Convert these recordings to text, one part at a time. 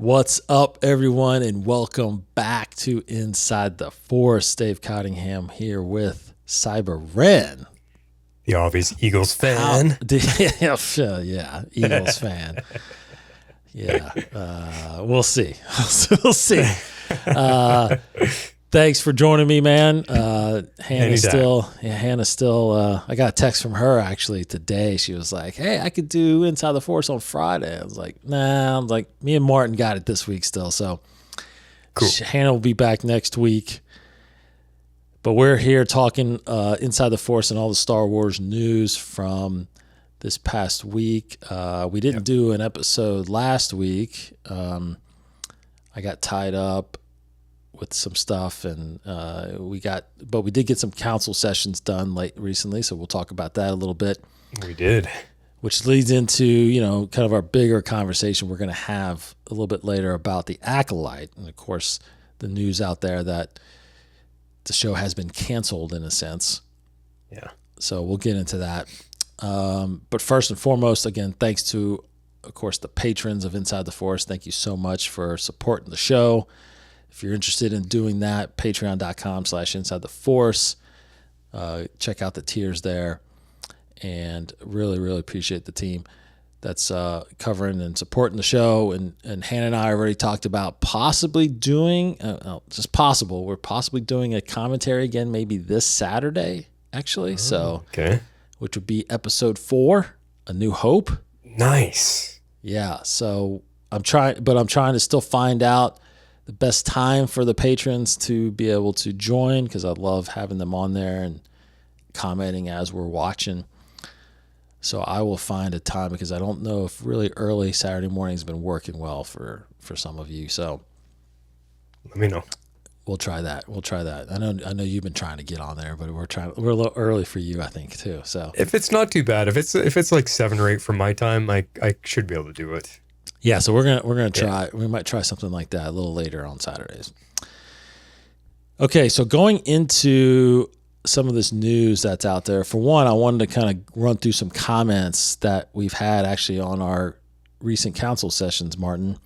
What's up, everyone, and welcome back to Inside the Force. Dave Cottingham here with Cyber Ren. The obvious Eagles fan. Yeah, Eagles fan. Yeah, we'll see. We'll see. Thanks for joining me, man. Hannah's still. I got a text from her actually today. She was like, "Hey, I could do Inside the Force on Friday." I was like, "Nah." I'm like, me and Martin got it this week still, so cool. Hannah will be back next week. But we're here talking Inside the Force and all the Star Wars news from this past week. We didn't do an episode last week. I got tied up with some stuff, and but we did get some council sessions done recently, so we'll talk about that a little bit. We did. Which leads into, kind of our bigger conversation we're going to have a little bit later about the Acolyte, and of course the news out there that the show has been canceled in a sense. Yeah. So we'll get into that. But first and foremost, again, thanks to, of course, the patrons of Inside the Force. Thank you so much for supporting the show. If you're interested in doing that, patreon.com/Inside the Force. Check out the tiers there. And really, really appreciate the team that's covering and supporting the show. And Hannah and I already talked about possibly doing, just possible, we're possibly doing a commentary again maybe this Saturday, actually. Which would be episode 4, A New Hope. Nice. Yeah, so I'm trying to still find out the best time for the patrons to be able to join, because I love having them on there and commenting as we're watching. So I will find a time, because I don't know if really early Saturday morning has been working well for some of you. So let me know. We'll try that. I know you've been trying to get on there, but we're a little early for you, I think, too. So if it's not too bad, if it's like 7 or 8 from my time, I should be able to do it. Yeah, so we're gonna try. Yeah. We might try something like that a little later on Saturdays. Okay, so going into some of this news that's out there. For one, I wanted to kind of run through some comments that we've had actually on our recent council sessions, Martin.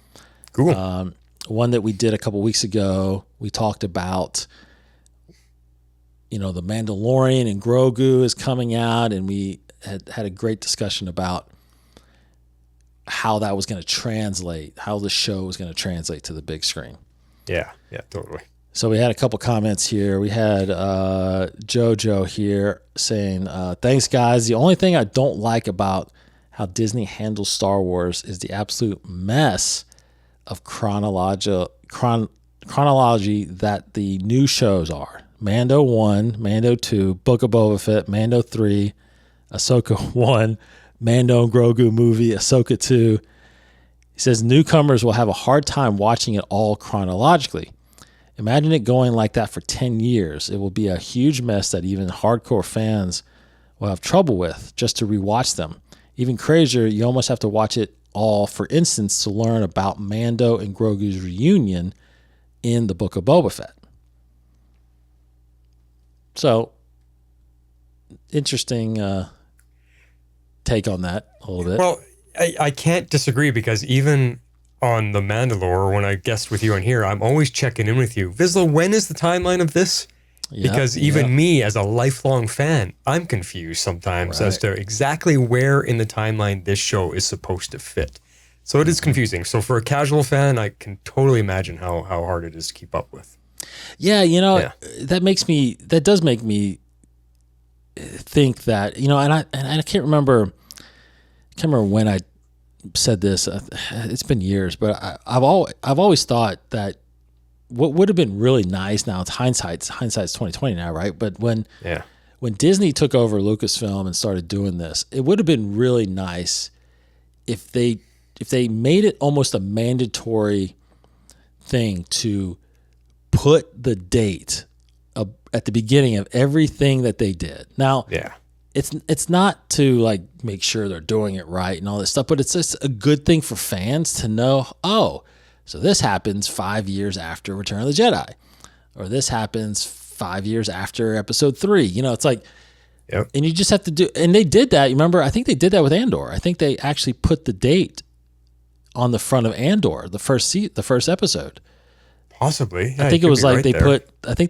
Cool. One that we did a couple weeks ago, we talked about, the Mandalorian and Grogu is coming out, and we had a great discussion about how that was going to translate, how the show was going to translate to the big screen. Yeah, totally. So we had a couple comments here. We had JoJo here saying, thanks, guys. The only thing I don't like about how Disney handles Star Wars is the absolute mess of chronology that the new shows are. Mando 1, Mando 2, Book of Boba Fett, Mando 3, Ahsoka 1, Mando and Grogu movie, Ahsoka 2. He says newcomers will have a hard time watching it all chronologically. Imagine it going like that for 10 years. It will be a huge mess that even hardcore fans will have trouble with just to rewatch them. Even crazier, you almost have to watch it all, for instance, to learn about Mando and Grogu's reunion in the Book of Boba Fett. So, interesting take on that a little bit. Well, I can't disagree, because even on The Mandalore, when I guest with you on here, I'm always checking in with you. Vizsla, when is the timeline of this? Because even me, as a lifelong fan, I'm confused sometimes as to exactly where in the timeline this show is supposed to fit. So it is confusing. So for a casual fan, I can totally imagine how hard it is to keep up with. Yeah, that does make me think that, and I can't remember when I said this. It's been years, but I've always thought that what would have been really nice, now it's hindsight's 2020 now, right? But when Disney took over Lucasfilm and started doing this, it would have been really nice if they made it almost a mandatory thing to put the date at the beginning of everything that they did. Now, it's not to like make sure they're doing it right and all this stuff, but it's just a good thing for fans to know, so this happens 5 years after Return of the Jedi, or this happens 5 years after Episode 3. It's like, and you just have to do, and they did that. You remember, I think they did that with Andor. I think they actually put the date on the front of Andor, the first episode. Possibly. Yeah, I think it was like they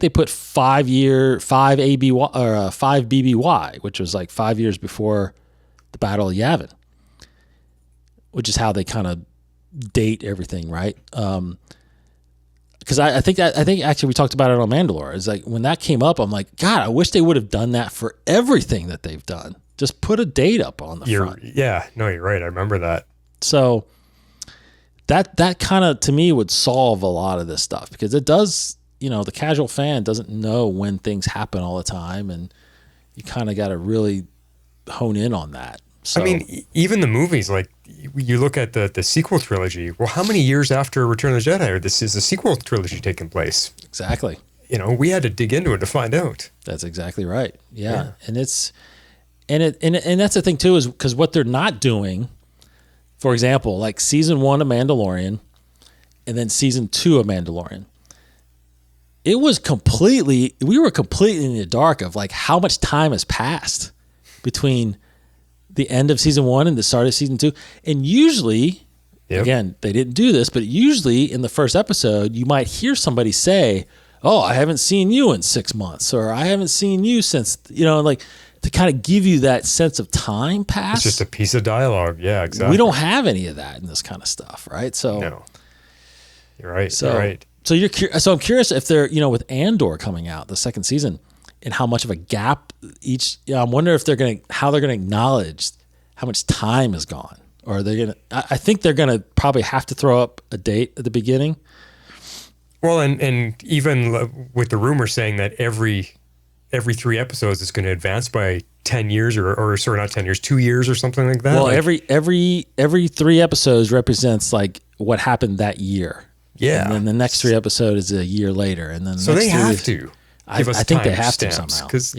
put 5 ABY or 5 BBY, which was like 5 years before the Battle of Yavin, which is how they kind of date everything, right? Because I think actually we talked about it on Mandalore. It's like when that came up, I'm like, God, I wish they would have done that for everything that they've done. Just put a date up on the front. Yeah, no, you're right. I remember that. So that kind of, to me, would solve a lot of this stuff, because it does, the casual fan doesn't know when things happen all the time, and you kind of got to really hone in on that. So, I mean, even the movies, like you look at the sequel trilogy. Well, how many years after Return of the Jedi or this is the sequel trilogy taking place? Exactly. We had to dig into it to find out. That's exactly right. Yeah. And it's, and that's the thing too, is because what they're not doing, for example, like season 1 of Mandalorian and then season 2 of Mandalorian, we were completely in the dark of like how much time has passed between the end of season 1 and the start of season 2. And usually, again, they didn't do this, but usually in the first episode, you might hear somebody say, "Oh, I haven't seen you in 6 months," or "I haven't seen you since," like to kind of give you that sense of time pass. It's just a piece of dialogue. Yeah, exactly. We don't have any of that in this kind of stuff, right? So, no. You're right. So, you're right. So I'm curious if they're, with Andor coming out, the second season, and how much of a gap I'm wondering if how they're going to acknowledge how much time has gone. Or are they going to, I think they're going to probably have to throw up a date at the beginning. Well, and even with the rumor saying that every 3 episodes it's going to advance by 10 years or sorry, not 10 years, 2 years or something like that. Well, every 3 episodes represents like what happened that year. Yeah. And then the next 3 episodes is a year later. And then so they have to give us I think they have stamps, to somehow. because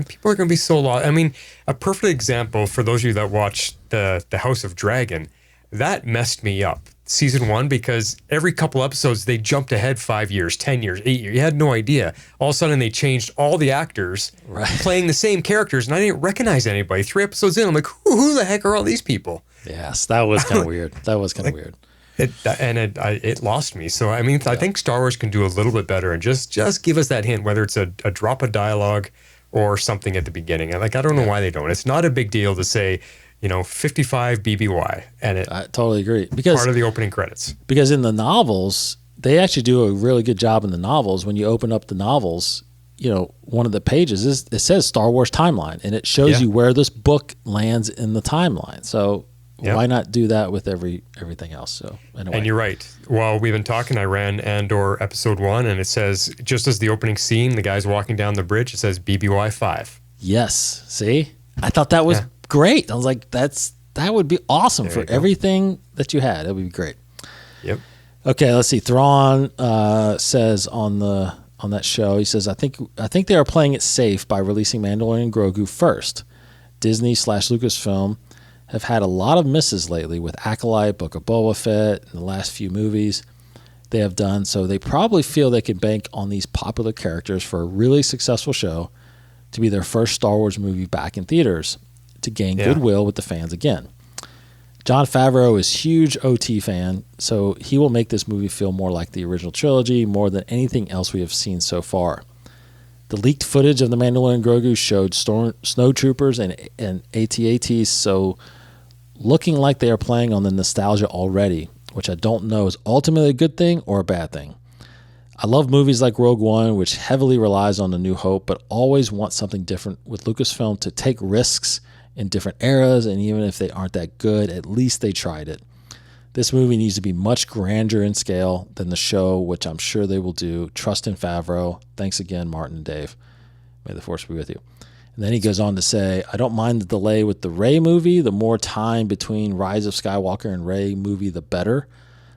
people are going to be so lost. I mean, a perfect example for those of you that watched the House of Dragon, that messed me up. Season 1, because every couple episodes they jumped ahead 5 years, 10 years, 8 years. You had no idea. All of a sudden they changed all the actors playing the same characters, and I didn't recognize anybody. 3 episodes in, I'm like, who the heck are all these people? Yes, that was kind of weird. That was kind of weird. It lost me. So I mean, I think Star Wars can do a little bit better and just give us that hint, whether it's a drop of dialogue or something at the beginning. I don't know why they don't. It's not a big deal to say, 55 BBY, and I totally agree, because part of the opening credits. Because in the novels, they actually do a really good job in the novels. When you open up the novels, one of the pages it says Star Wars timeline, and it shows you where this book lands in the timeline. So why not do that with everything else? So anyway. And you're right. While we've been talking, I ran Andor episode 1, and it says, just as the opening scene, the guy's walking down the bridge, it says BBY 5. Yes. See? I thought that was great. I was like, that would be awesome for everything that you had. It would be great. Yep. Okay, let's see. Thrawn says on that show, he says, I think they are playing it safe by releasing Mandalorian and Grogu first. Disney/Lucasfilm have had a lot of misses lately with Acolyte, Book of Boba Fett, and the last few movies they have done, so they probably feel they can bank on these popular characters for a really successful show to be their first Star Wars movie back in theaters to gain goodwill with the fans again. Jon Favreau is a huge OT fan, so he will make this movie feel more like the original trilogy more than anything else we have seen so far. The leaked footage of the Mandalorian and Grogu showed snowtroopers and AT-ATs, so looking like they are playing on the nostalgia already, which I don't know is ultimately a good thing or a bad thing. I love movies like Rogue One, which heavily relies on A New Hope, but always want something different with Lucasfilm to take risks in different eras, and even if they aren't that good, at least they tried it. This movie needs to be much grander in scale than the show, which I'm sure they will do. Trust in Favreau. Thanks again, Martin and Dave. May the Force be with you. And then he goes on to say, I don't mind the delay with the Rey movie. The more time between Rise of Skywalker and Rey movie, the better.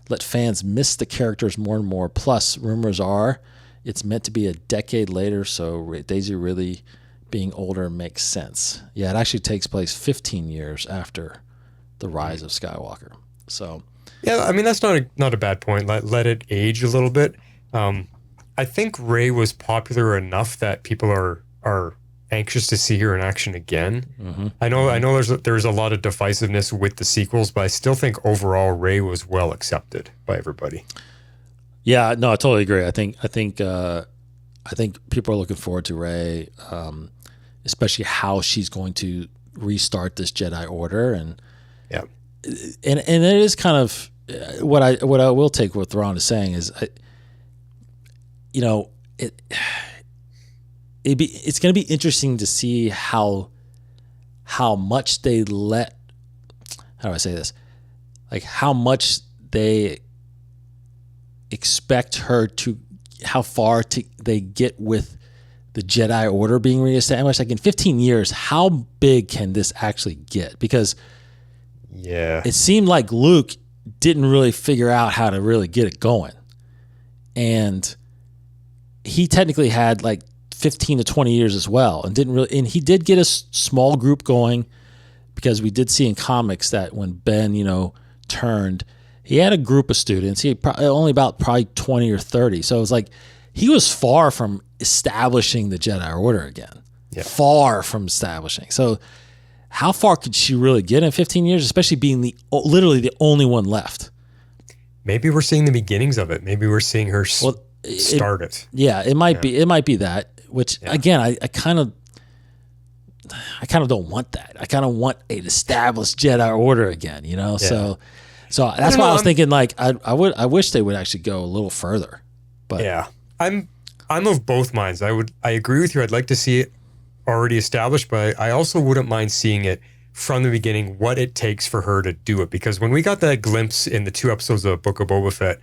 Let fans miss the characters more and more. Plus, rumors are it's meant to be a decade later, so Daisy really being older makes sense. Yeah, it actually takes place 15 years after the Rise of Skywalker. So, yeah, I mean, that's not a bad point. Let it age a little bit. I think Rey was popular enough that people are anxious to see her in action again. Mm-hmm. I know there's a lot of divisiveness with the sequels, but I still think overall Rey was well accepted by everybody. Yeah, no, I totally agree. I think people are looking forward to Rey, especially how she's going to restart this Jedi Order, and it is kind of what I will take what Thrawn is saying is, it's going to be interesting to see how much they let, how do I say this, like how much they expect her to, how far they get with the Jedi Order being reestablished. Like in 15 years, how big can this actually get? Because it seemed like Luke didn't really figure out how to really get it going. And he technically had like 15 to 20 years as well, and he did get a small group going, because we did see in comics that when Ben, turned, he had a group of students. He only about probably 20 or 30. So it was like he was far from establishing the Jedi Order again. Yeah. Far from establishing. So how far could she really get in 15 years, especially being literally the only one left? Maybe we're seeing the beginnings of it. Maybe we're seeing her start it. Yeah, it might be. It might be that. Which again, I kind of don't want that. I kind of want an established Jedi Order again. Yeah. So that's why I was thinking, like, I wish they would actually go a little further. But yeah, I'm of both minds. I agree with you. I'd like to see it already established, but I also wouldn't mind seeing it from the beginning, what it takes for her to do it. Because when we got that glimpse in the 2 episodes of Book of Boba Fett,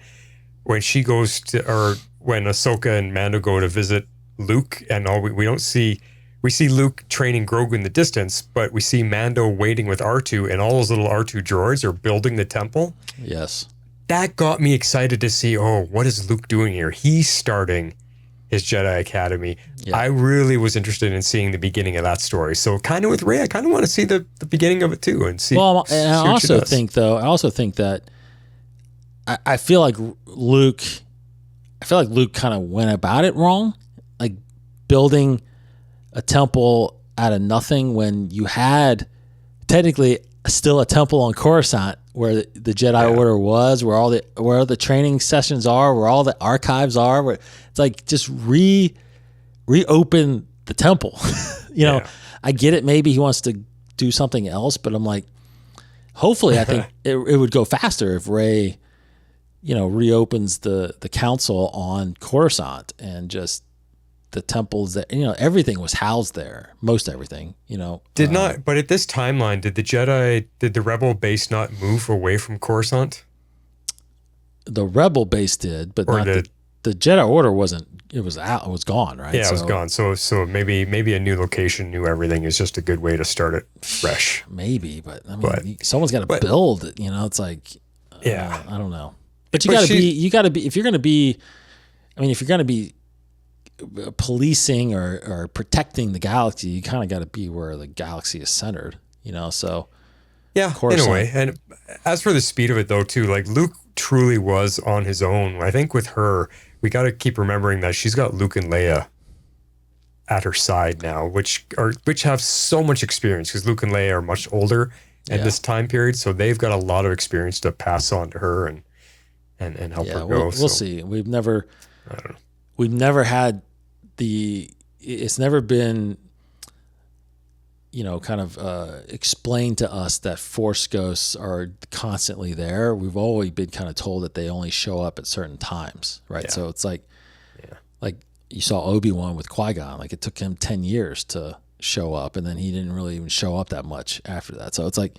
when she goes to, or when Ahsoka and Mando go to visit Luke, and we see Luke training Grogu in the distance, but we see Mando waiting with R2, and all those little R2 droids are building the temple. Yes. That got me excited to see, what is Luke doing here? He's starting his Jedi Academy. Yeah. I really was interested in seeing the beginning of that story. So kind of with Rey, I kind of want to see the beginning of it too, and see. Well, and I also think that I feel like Luke kind of went about it wrong, like building a temple out of nothing when you had technically still a temple on Coruscant where the Jedi Order was, where all the training sessions are, where all the archives are. Where it's like just reopen the temple. I get it. Maybe he wants to do something else, but I'm like, hopefully, I think it would go faster if Rey, reopens the council on Coruscant, and just the temples that, everything was housed there, most everything, but at this timeline, did the Rebel base not move away from Coruscant? The Rebel base did, but not the Jedi Order wasn't. It was out. It was gone, right? Yeah, it was gone. So maybe a new location, new everything is just a good way to start it fresh. Maybe, but I mean, someone's got to build it. It's like, I don't know. But you got to be, if you're going to be, if you're going to be policing or protecting the galaxy, you kind of got to be where the galaxy is centered, so. Yeah, in a way. And as for the speed of it though, too, like Luke truly was on his own. I think with her, we got to keep remembering that she's got Luke and Leia at her side now, which have so much experience, because Luke and Leia are much older at this time period. So they've got a lot of experience to pass on to her and help her go. We'll see. We've never had it's never been, kind of explained to us that Force ghosts are constantly there. We've always been kind of told that they only show up at certain times, right? Yeah. So it's like you saw Obi-Wan with Qui-Gon. Like it took him 10 years to show up, and then he didn't really even show up that much after that. So it's like,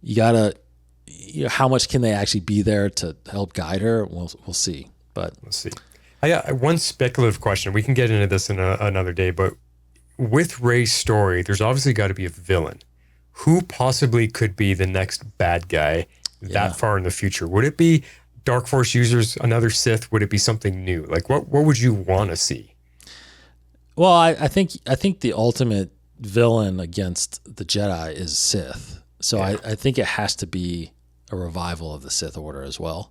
you gotta, how much can they actually be there to help guide her? We'll see, but we'll see. I got one speculative question. We can get into this in another day, but with Rey's story, there's obviously got to be a villain. Who possibly could be the next bad guy that far in the future? Would it be Dark Force users, another Sith? Would it be something new? Like, what would you want to see? Well, I think the ultimate villain against the Jedi is Sith. So I think it has to be a revival of the Sith Order as well.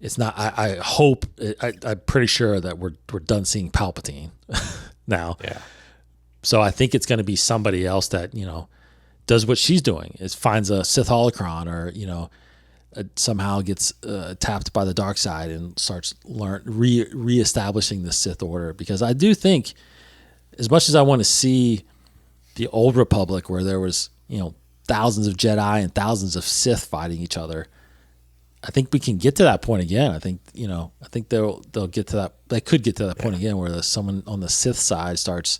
It's not. I hope. I'm pretty sure that we're done seeing Palpatine. now. Yeah. So I think it's going to be somebody else that, does what she's doing, is finds a Sith holocron, or, somehow gets tapped by the dark side and starts reestablishing the Sith order. Because I do think, as much as I want to see the old Republic where there was, thousands of Jedi and thousands of Sith fighting each other, I think we can get to that point again. I think they'll get to that. They could get to that point again where someone on the Sith side starts,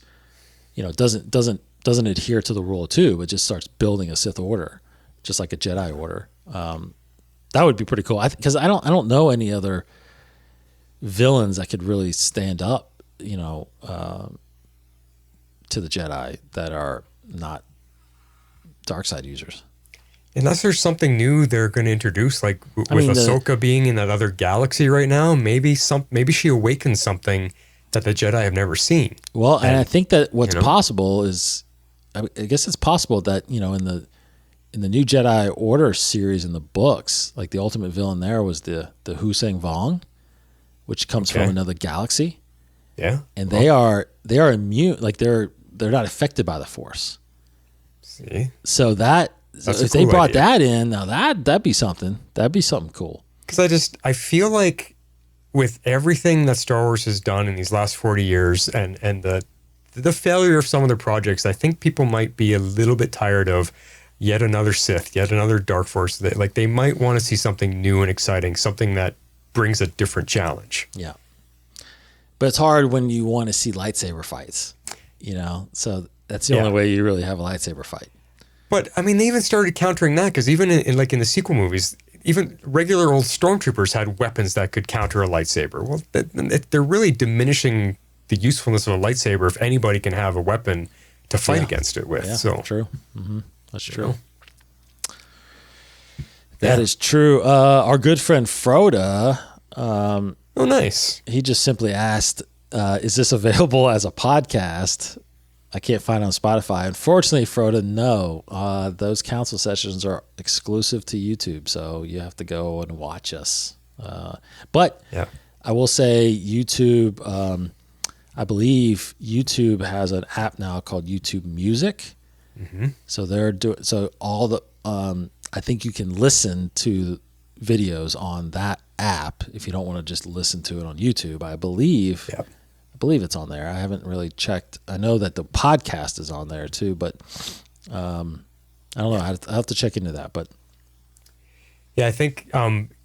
doesn't adhere to the rule of two, but just starts building a Sith order, just like a Jedi order. That would be pretty cool. Because I don't know any other villains that could really stand up, to the Jedi that are not dark side users. Unless there's something new they're going to introduce, like with Ahsoka being in that other galaxy right now, maybe she awakens something that the Jedi have never seen. Well, and I think that what's possible is, I guess it's possible that, in the new Jedi Order series in the books, like the ultimate villain there was the Hussein Vong, which comes from another galaxy. Yeah. And they are immune, like they're not affected by the Force. See? So if they brought that in, now that'd be something. That'd be something cool. Because I feel like with everything that Star Wars has done in these last 40 years and the failure of some of their projects, I think people might be a little bit tired of yet another Sith, yet another Dark Force. They might want to see something new and exciting, something that brings a different challenge. Yeah. But it's hard when you want to see lightsaber fights, So that's the only way you really have a lightsaber fight. But I mean, they even started countering that, because even in the sequel movies, even regular old stormtroopers had weapons that could counter a lightsaber. Well, they're really diminishing the usefulness of a lightsaber if anybody can have a weapon to fight against it with. Yeah, so true. Mm-hmm. That's true. That is true. Our good friend Froda. Oh, nice. He just simply asked, "Is this available as a podcast?" I can't find it on Spotify. Unfortunately, Froda, no. Those council sessions are exclusive to YouTube, so you have to go and watch us. But I will say YouTube, I believe YouTube has an app now called YouTube Music. Mm-hmm. So I think you can listen to videos on that app if you don't want to just listen to it on YouTube. I believe it's on there. I haven't really checked. I know that the podcast is on there too, but I don't know. I have to check into that. But yeah, I think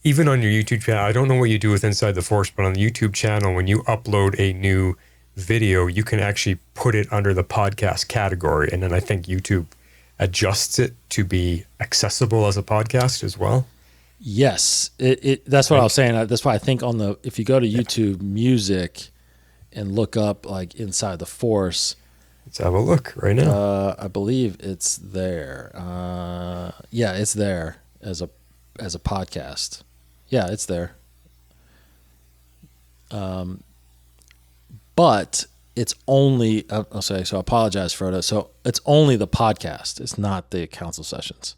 even on your YouTube channel, I don't know what you do with Inside the Force, but on the YouTube channel, when you upload a new video, you can actually put it under the podcast category, and then I think YouTube adjusts it to be accessible as a podcast as well. Yes, that's what I was saying. That's why I think if you go to YouTube Music and look up like Inside the Force, let's have a look right now. I believe it's there. It's there as a podcast. Yeah, it's there. But it's only, I'll say, so I apologize, Frodo. So it's only the podcast. It's not the council sessions,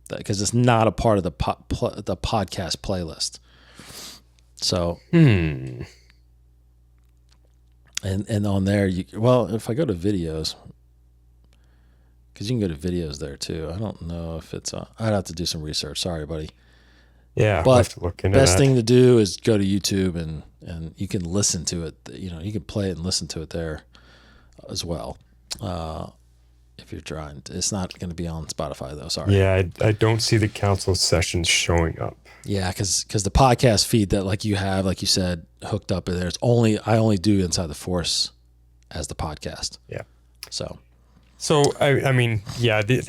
because it's not a part of the podcast playlist. So, and on there, if I go to videos, because you can go to videos there too. I don't know if it's on. I'd have to do some research. Sorry, buddy. Yeah, but I'll have to look into best that. thing to do is go to YouTube and you can listen to it. You can play it and listen to it there as well. If you're trying, it's not going to be on Spotify though. Sorry. Yeah, I don't see the council sessions showing up. Yeah, because the podcast feed that like you have, like you said, hooked up in there. I only do Inside the Force as the podcast. Yeah. So I mean, yeah. The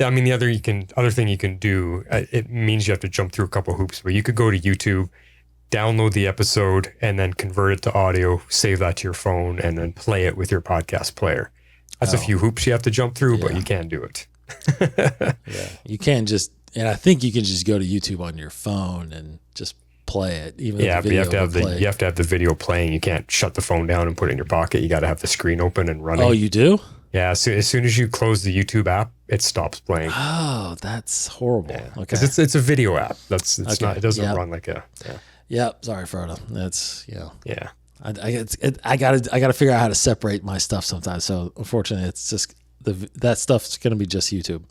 other thing you can do, it means you have to jump through a couple hoops, but you could go to YouTube, download the episode, and then convert it to audio, save that to your phone, and then play it with your podcast player. That's a few hoops you have to jump through, but you can do it. Yeah, you can just, and I think you can just go to YouTube on your phone and just play it. Even but you have to have the video playing. You can't shut the phone down and put it in your pocket. You got to have the screen open and running. Oh, you do? Yeah, so as soon as you close the YouTube app, it stops playing. Oh, that's horrible. Yeah. Okay, because it's a video app. It's not. It doesn't run like a. Yeah. Sorry, Frodo. That's Yeah. I gotta figure out how to separate my stuff sometimes. So unfortunately, it's just that stuff's gonna be just YouTube.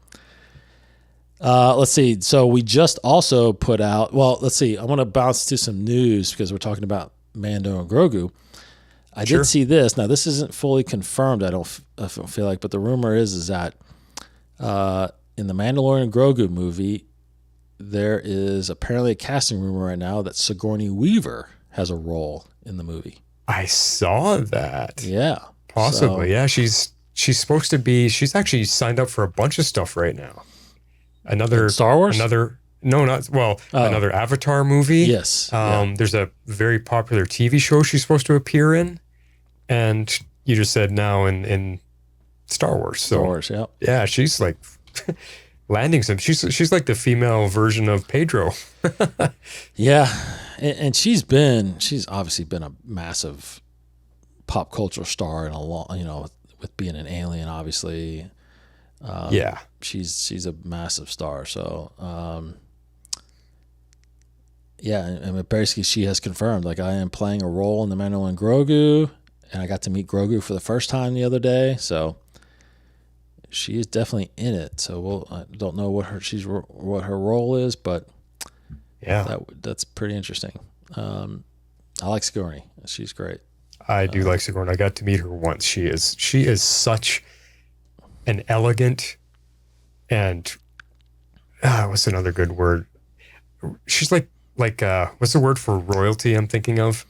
Let's see. So we just also put out. Well, let's see. I want to bounce to some news because we're talking about Mando and Grogu. I did see this. Now this isn't fully confirmed. I don't feel like, but the rumor is that in the Mandalorian and Grogu movie, there is apparently a casting rumor right now that Sigourney Weaver has a role in the movie. I saw that. Yeah, possibly. Yeah, she's supposed to be. She's actually signed up for a bunch of stuff right now. Another Star Wars. Another Avatar movie. Yes. There's a very popular TV show she's supposed to appear in, and you just said now in Star Wars. So, Star Wars. Yeah. Yeah, she's like landing some. She's like the female version of Pedro. Yeah, and she's obviously been a massive pop culture star in a long, with being an alien, obviously. Yeah, she's a massive star. So, yeah, and basically she has confirmed, like, I am playing a role in the Mandalorian and Grogu, and I got to meet Grogu for the first time the other day. So she is definitely in it. So I don't know what her role is, but yeah, that's pretty interesting. I like Sigourney. She's great. I do like Sigourney. I got to meet her once. She is such an elegant and what's another good word? She's like what's the word for royalty I'm thinking of?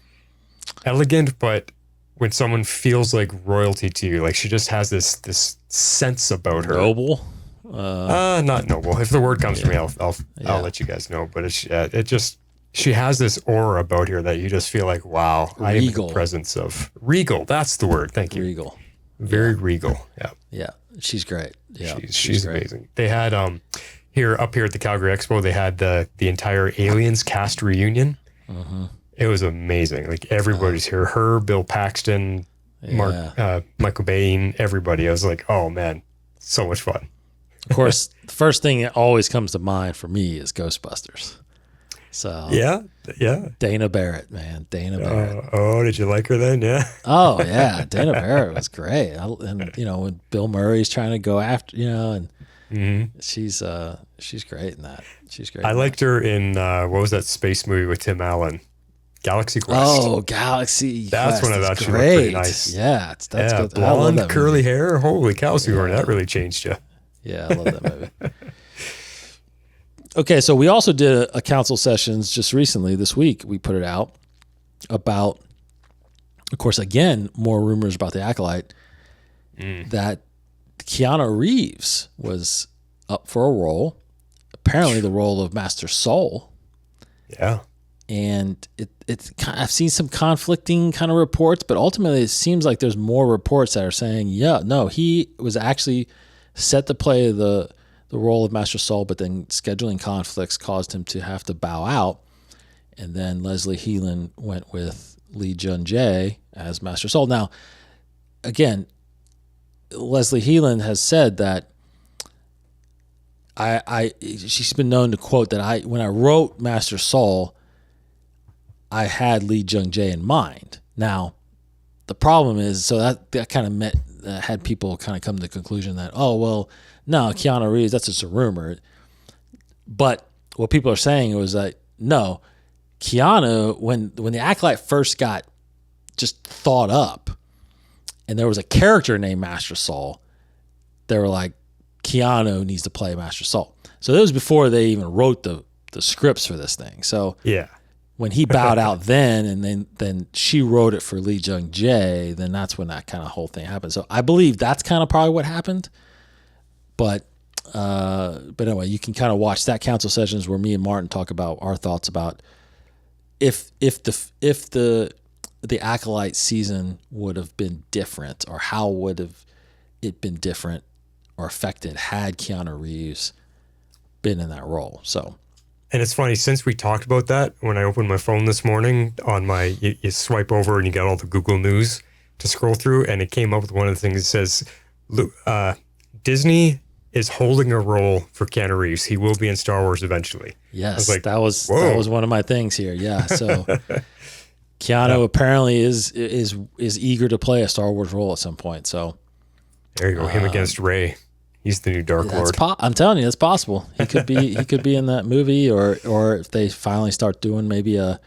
Elegant, but when someone feels like royalty to you, like she just has this sense about her. Noble? Not noble. If the word comes to me, I'll let you guys know. But she has this aura about her that you just feel like, wow, I am in the presence of regal. That's the word. Thank you. Regal. Very regal. Yeah. Yeah. She's great. Yeah. She's amazing. They had up here at the Calgary Expo, they had the entire Aliens cast reunion. Mm-hmm. It was amazing. Like everybody's here. Her, Bill Paxton, Michael Bain, everybody. I was like, oh man, so much fun. Of course, the first thing that always comes to mind for me is Ghostbusters. So yeah. Dana Barrett, man, Dana Barrett. Oh, did you like her then? Yeah. Oh yeah, Dana Barrett was great. And when Bill Murray's trying to go after, and she's great in that. She's great. I liked her in what was that space movie with Tim Allen? Galaxy Quest. Oh, Galaxy That's Quest. when I thought she great. looked pretty nice. Yeah, that's good. Blonde, curly hair. Holy cow, Sigourney, that really changed you. Yeah, I love that movie. Okay, so we also did a council sessions just recently this week. We put it out about, of course, again, more rumors about the Acolyte, that Keanu Reeves was up for a role, apparently the role of Master Soul. Yeah. And I've seen some conflicting kind of reports, but ultimately it seems like there's more reports that are saying, he was actually set to play the role of Master Soul, but then scheduling conflicts caused him to have to bow out. And then Leslie Heelan went with Lee Jun-jae as Master Soul. Now, again, Leslie Heelan has said that she's been known to quote that when I wrote Master Soul, I had Lee Jung-jae in mind. Now, the problem is, so that kind of had people kind of come to the conclusion that, no, Keanu Reeves, that's just a rumor. But what people are saying was that, no, Keanu, when the Acolyte first got just thought up, and there was a character named Master Soul, they were like, Keanu needs to play Master Soul. So that was before they even wrote the scripts for this thing. So yeah. When he bowed out then, and then she wrote it for Lee Jung-jae, then that's when that kind of whole thing happened. So I believe that's kind of probably what happened. But anyway, you can kind of watch that council sessions where me and Martin talk about our thoughts about if the Acolyte season would have been different, or how would have it been different or affected had Keanu Reeves been in that role. So. And it's funny, since we talked about that, when I opened my phone this morning, you swipe over and you got all the Google News to scroll through, and it came up with one of the things that says, Disney is holding a role for Keanu Reeves. He will be in Star Wars eventually. Yes, that was one of my things here. Yeah, so Keanu apparently is eager to play a Star Wars role at some point. So there you go. Him against Rey. He's the new Dark Lord. I'm telling you, it's possible. He could be in that movie, or if they finally start doing maybe a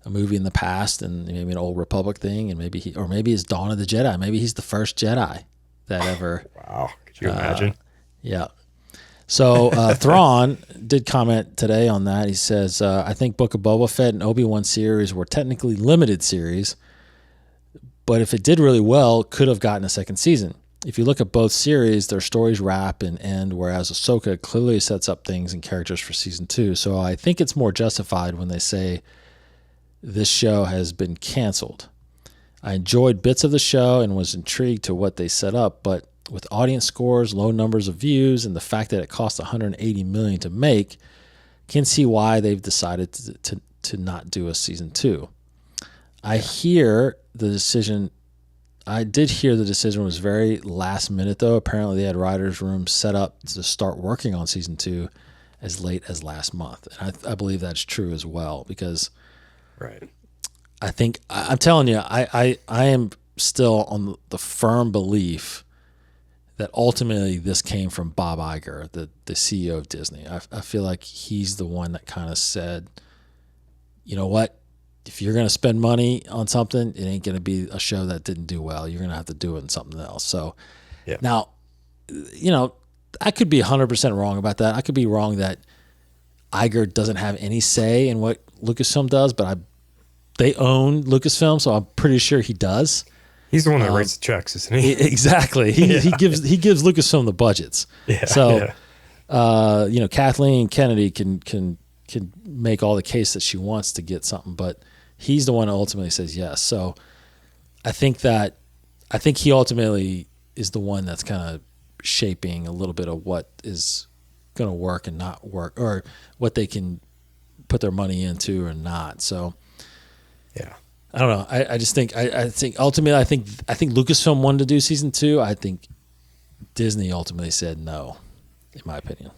movie in the past and maybe an Old Republic thing, and maybe it's Dawn of the Jedi. Maybe he's the first Jedi that ever. Wow, could you imagine? Yeah. So Thrawn did comment today on that. He says, I think Book of Boba Fett and Obi-Wan series were technically limited series, but if it did really well, could have gotten a second season. If you look at both series, their stories wrap and end, whereas Ahsoka clearly sets up things and characters for season 2. So I think it's more justified when they say this show has been canceled. I enjoyed bits of the show and was intrigued to what they set up, but with audience scores, low numbers of views, and the fact that it cost $180 million to make, can see why they've decided to not do a season 2. I did hear the decision was very last minute, though. Apparently, they had writers' rooms set up to start working on season 2 as late as last month, and I believe that's true as well, because right. I think I'm telling you, I am still on the firm belief that ultimately this came from Bob Iger, the CEO of Disney. I feel like he's the one that kind of said, you know what? If you're going to spend money on something, it ain't going to be a show that didn't do well. You're going to have to do it in something else. So Now, I could be 100% wrong about that. I could be wrong that Iger doesn't have any say in what Lucasfilm does, but they own Lucasfilm, so I'm pretty sure he does. He's the one that writes the checks, isn't he? Exactly. He gives Lucasfilm the budgets. Yeah. So, Kathleen Kennedy can make all the case that she wants to get something, but he's the one that ultimately says yes. So, I think he ultimately is the one that's kind of shaping a little bit of what is going to work and not work, or what they can put their money into or not. So, yeah. I don't know. I just think I think ultimately I think Lucasfilm wanted to do season 2. I think Disney ultimately said no, in my opinion.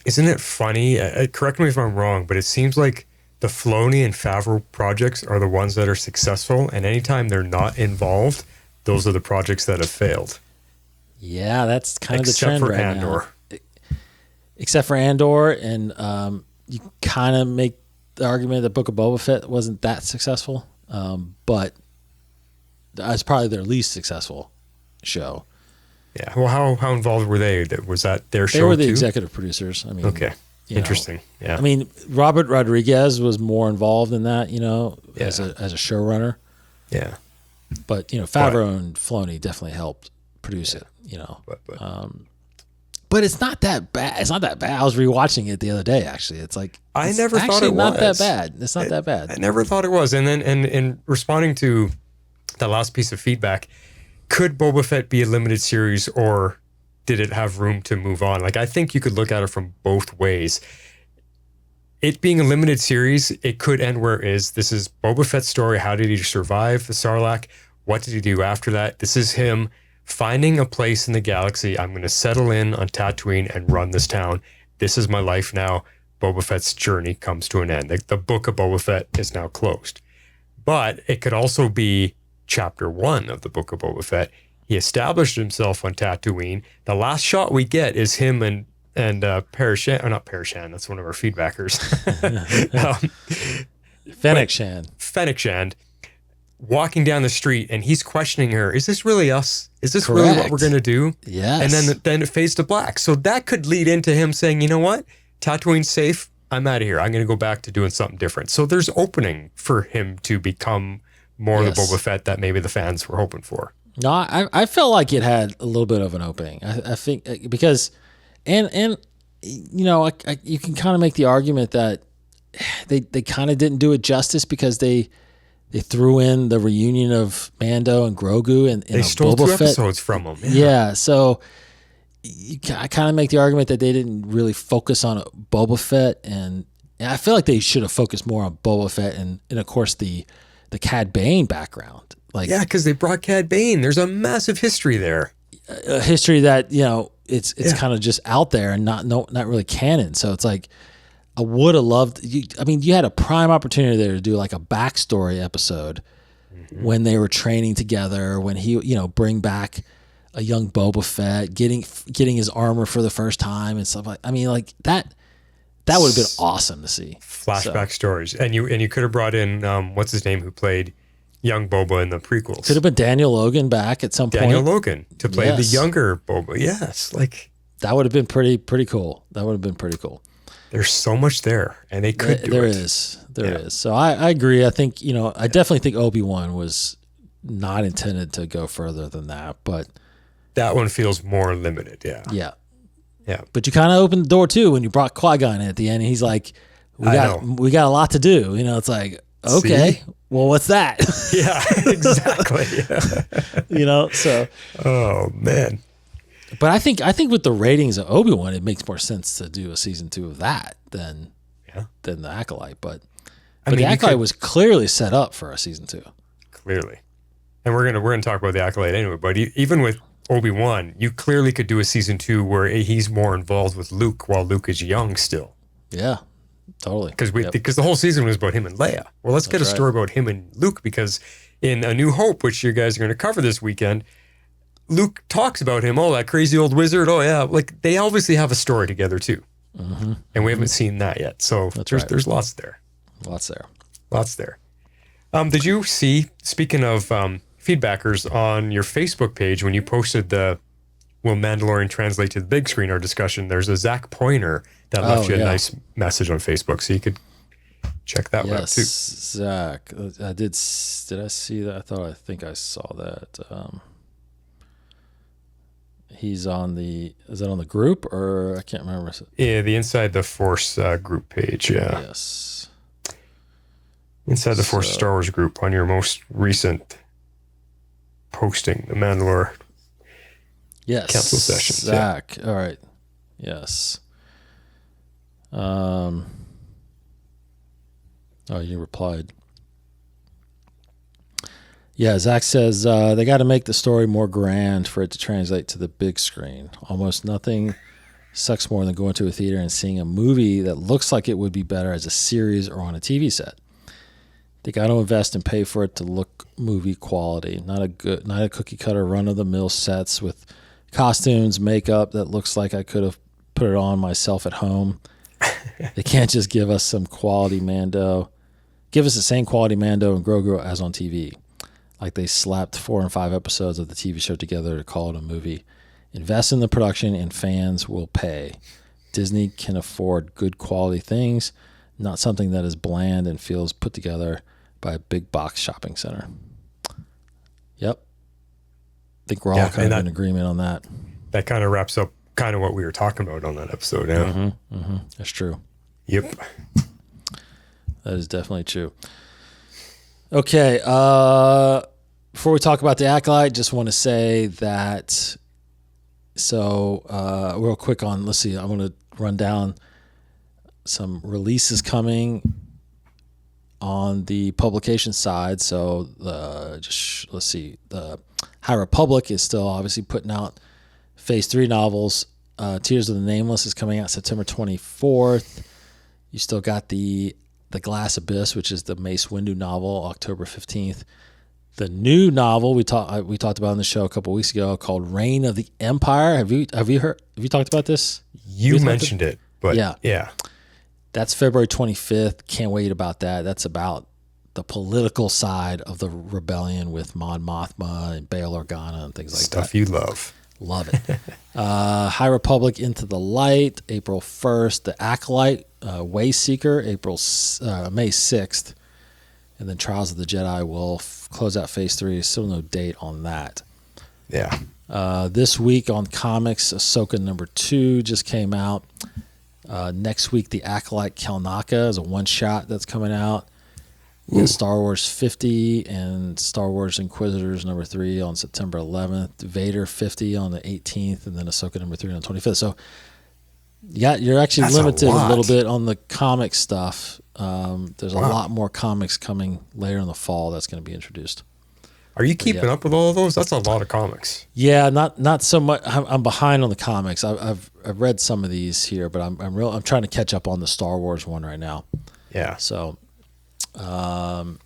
Isn't it funny? Correct me if I'm wrong, but it seems like the Filoni and Favreau projects are the ones that are successful, and anytime they're not involved, those are the projects that have failed. Yeah, that's kind of the trend Except for right Andor. now. Except for Andor, and you kind of make the argument that Book of Boba Fett wasn't that successful. But it's probably their least successful show. Yeah. Well, how involved were they? Was that their show? They were the too? executive producers. I mean, okay, interesting. Yeah. I mean, Robert Rodriguez was more involved in that, as a showrunner. Yeah. But Favreau and Filoni definitely helped produce it. But it's not that bad. It's not that bad. I was rewatching it the other day. Actually, it's like I never thought it was not that bad. It's not that bad. I never thought it was. And then, and responding to that last piece of feedback, could Boba Fett be a limited series, or did it have room to move on? Like, I think you could look at it from both ways. It being a limited series, it could end where it is. This is Boba Fett's story. How did he survive the Sarlacc? What did he do after that? This is him finding a place in the galaxy. I'm going to settle in on Tatooine and run this town. This is my life now. Boba Fett's journey comes to an end. The book of Boba Fett is now closed. But it could also be chapter 1 of the book of Boba Fett. He established himself on Tatooine. The last shot we get is him and Parashan, or not Parashan, that's one of our feedbackers. Fennec Shand. Fennec Shand walking down the street, and he's questioning her. Is this really us? Is this really what we're going to do? Yes. And then it fades to black. So that could lead into him saying, you know what? Tatooine's safe. I'm out of here. I'm going to go back to doing something different. So there's opening for him to become more the Boba Fett that maybe the fans were hoping for. No, I felt like it had a little bit of an opening. I think because, and you can kind of make the argument that they kind of didn't do it justice, because they threw in the reunion of Mando and Grogu and they stole Boba 2 Fett episodes from them. Yeah, so I kind of make the argument that they didn't really focus on Boba Fett, and I feel like they should have focused more on Boba Fett and of course the Cad Bane background. Like, yeah, because they brought Cad Bane. There's a massive history there. A history that it's kind of just out there and not really canon. So it's like, I would have loved. You had a prime opportunity there to do like a backstory episode when they were training together. When he, bring back a young Boba Fett, getting his armor for the first time and stuff like. Like that. That would have been awesome to see. Flashback stories, and you could have brought in what's his name who played young Boba in the prequels. Could have been Daniel Logan back at some point. Daniel Logan to play the younger Boba. Yes, like that would have been pretty cool. That would have been pretty cool. There's so much there, and they could do there it. There is. So I agree. I think, I definitely think Obi-Wan was not intended to go further than that, but that one feels more limited. Yeah. Yeah. Yeah. But you kind of opened the door too when you brought Qui-Gon in at the end, and he's like, we got a lot to do. It's like, okay, well, what's that? Yeah, exactly. So. Oh man. But I think with the ratings of Obi-Wan, it makes more sense to do a season 2 of that than the Acolyte. But the Acolyte was clearly set up for a season 2. Clearly, and we're gonna talk about the Acolyte anyway. But even with Obi-Wan, you clearly could do a season 2 where he's more involved with Luke while Luke is young still. Yeah, totally. Because the whole season was about him and Leia. Well, let's get a story about him and Luke, because in A New Hope, which you guys are going to cover this weekend, Luke talks about him, that crazy old wizard. Oh, yeah. Like, they obviously have a story together, too. Mm-hmm. And we haven't seen that yet. So there's lots there. Lots there. Lots there. Did you see, speaking of feedbackers, on your Facebook page, when you posted the Will Mandalorian translate to the big screen, our discussion, there's a Zach Pointer that left you a nice message on Facebook. So you could check that one out, too. Zach. Did I see that? I think I saw that. He's on is that on the group, or I can't remember. Yeah, the Inside the Force group page. Yeah. Yes. Inside the Force Star Wars group on your most recent posting, the Mandalore. Yes. Cancel sessions. Zach. Yeah. All right. Yes. You replied. Yeah, Zach says they got to make the story more grand for it to translate to the big screen. Almost nothing sucks more than going to a theater and seeing a movie that looks like it would be better as a series or on a TV set. They got to invest and pay for it to look movie quality, not a cookie cutter run of the mill sets with costumes, makeup that looks like I could have put it on myself at home. They can't just give us some quality Mando. Give us the same quality Mando and Grogu as on TV. Like they slapped 4 and 5 episodes of the TV show together to call it a movie. Invest in the production and fans will pay. Disney can afford good quality things, not something that is bland and feels put together by a big box shopping center. Yep. I think we're all kind of in agreement on that. That kind of wraps up kind of what we were talking about on that episode. Yeah. Mm-hmm, mm-hmm. That's true. Yep. That is definitely true. Okay. Before we talk about the Acolyte, just want to say that, real quick let's see, I want to run down some releases coming on the publication side. So let's see, the High Republic is still obviously putting out Phase 3 novels. Tears of the Nameless is coming out September 24th. You still got the Glass Abyss, which is the Mace Windu novel, October 15th. The new novel we talked about on the show a couple weeks ago called Reign of the Empire. Have you talked about this? You mentioned it, but yeah. That's February 25th. Can't wait about that. That's about the political side of the rebellion with Mon Mothma and Bail Organa and things like that. Stuff you love. Love it. High Republic Into the Light, April 1st. The Acolyte, Wayseeker, May 6th. And then Trials of the Jedi will close out Phase 3. Still no date on that. Yeah. This week on comics, Ahsoka number 2 just came out. Next week, The Acolyte Kelnaka is a one-shot that's coming out. Star Wars 50 and Star Wars Inquisitors number 3 on September 11th. Vader 50 on the 18th, and then Ahsoka number 3 on the 25th. So you're actually limited a little bit on the comic stuff. There's a lot more comics coming later in the fall that's going to be introduced. Are you keeping up with all of those? That's a lot of comics. Yeah, not so much. I'm behind on the comics. I've I've read some of these here, but I'm trying to catch up on the Star Wars one right now. Yeah. So, and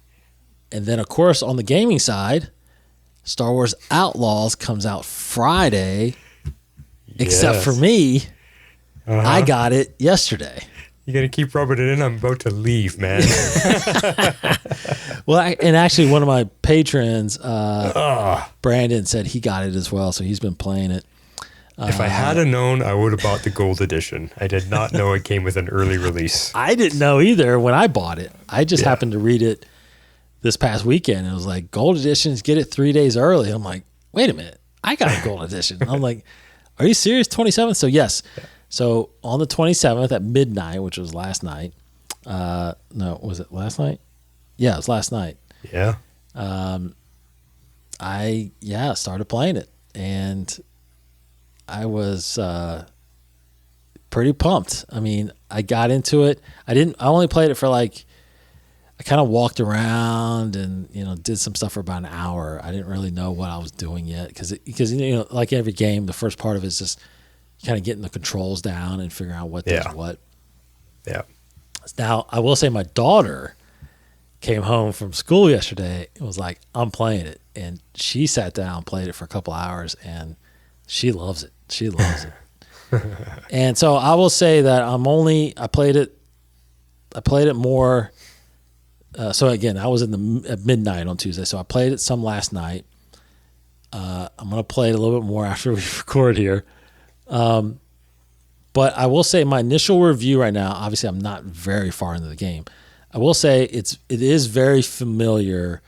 then of course on the gaming side, Star Wars Outlaws comes out Friday. Except for me, I got it yesterday. You got to keep rubbing it in. I'm about to leave, man. Well, and actually, one of my patrons, Brandon, said he got it as well, so he's been playing it. If I had known, I would have bought the gold edition. I did not know it came with an early release. I didn't know either when I bought it. I just happened to read it this past weekend. It was like, gold editions, get it 3 days early. I'm like, wait a minute, I got a gold edition. I'm like, are you serious? 27th? So yes. So on the 27th at midnight, which was last night. No, was it last night? Yeah, it was last night. Yeah. I started playing it, and I was pretty pumped. I mean, I got into it. I only played it for I kind of walked around and, did some stuff for about an hour. I didn't really know what I was doing yet because like every game, the first part of it is just kind of getting the controls down and figuring out what does what. Yeah. Now, I will say my daughter came home from school yesterday and was like, I'm playing it. And she sat down, played it for a couple hours, and she loves it. She loves it. And so I will say that I played it more. So again, I was at midnight on Tuesday, so I played it some last night. I'm going to play it a little bit more after we record here. But I will say my initial review right now, obviously I'm not very far into the game. I will say it is very familiar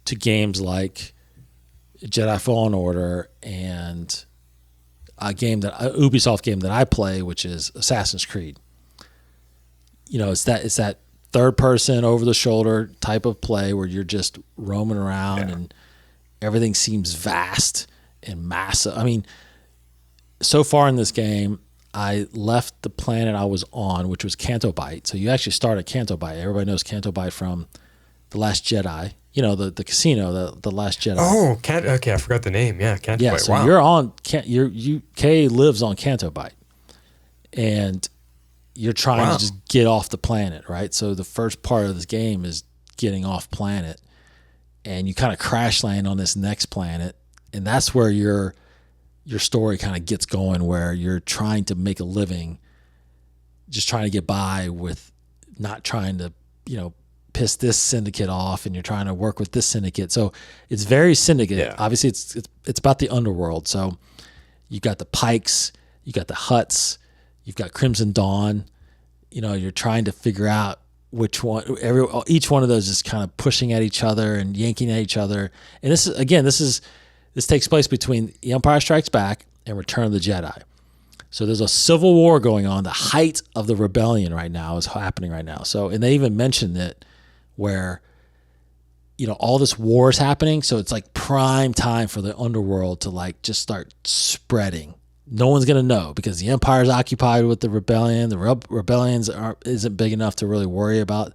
to games like Jedi Fallen Order and a Ubisoft game that I play, which is Assassin's Creed. It's that third person over the shoulder type of play where you're just roaming around and everything seems vast and massive. I mean, so far in this game, I left the planet I was on, which was Canto Bight. So you actually start at Canto Bight. Everybody knows Canto Bight from The Last Jedi. The casino, the Last Jedi. Oh, okay, I forgot the name. Yeah, Canto Bight. So wow. You're on. Kay lives on Canto Bight, and you're trying to just get off the planet, right? So the first part of this game is getting off planet, and you kind of crash land on this next planet, and that's where your story kind of gets going, where you're trying to make a living, just trying to get by with not trying to, piss this syndicate off, and you're trying to work with this syndicate. So it's very syndicate. Yeah. Obviously it's about the underworld. So you got the Pikes, you got the Hutts, you've got Crimson Dawn. You're trying to figure out which one. Each one of those is kind of pushing at each other and yanking at each other. And this takes place between The Empire Strikes Back and Return of the Jedi. So there's a civil war going on. The height of the rebellion right now is happening right now. So, and they even mentioned it where, all this war is happening. So it's like prime time for the underworld to just start spreading. No one's going to know because the Empire's occupied with the rebellion. The rebellions isn't big enough to really worry about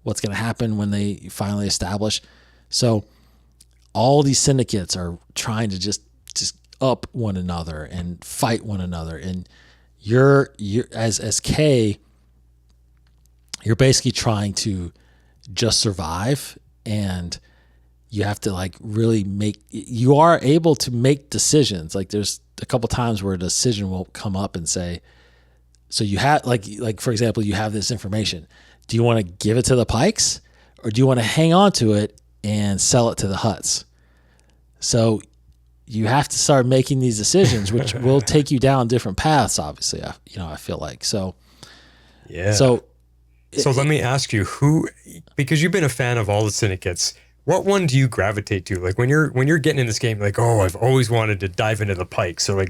what's going to happen when they finally establish. So all these syndicates are trying to just up one another and fight one another. And you're as Kay, you're basically trying to just survive, and you have to really you are able to make decisions. There's a couple times where a decision will come up and say, so you have like for example, you have this information. Do you want to give it to the Pikes, or do you want to hang on to it and sell it to the Hutts? So you have to start making these decisions, which will take you down different paths. Obviously, I feel like so. Yeah. So let me ask you, because you've been a fan of all the syndicates, what one do you gravitate to? When you're getting in this game, I've always wanted to dive into the Pike. So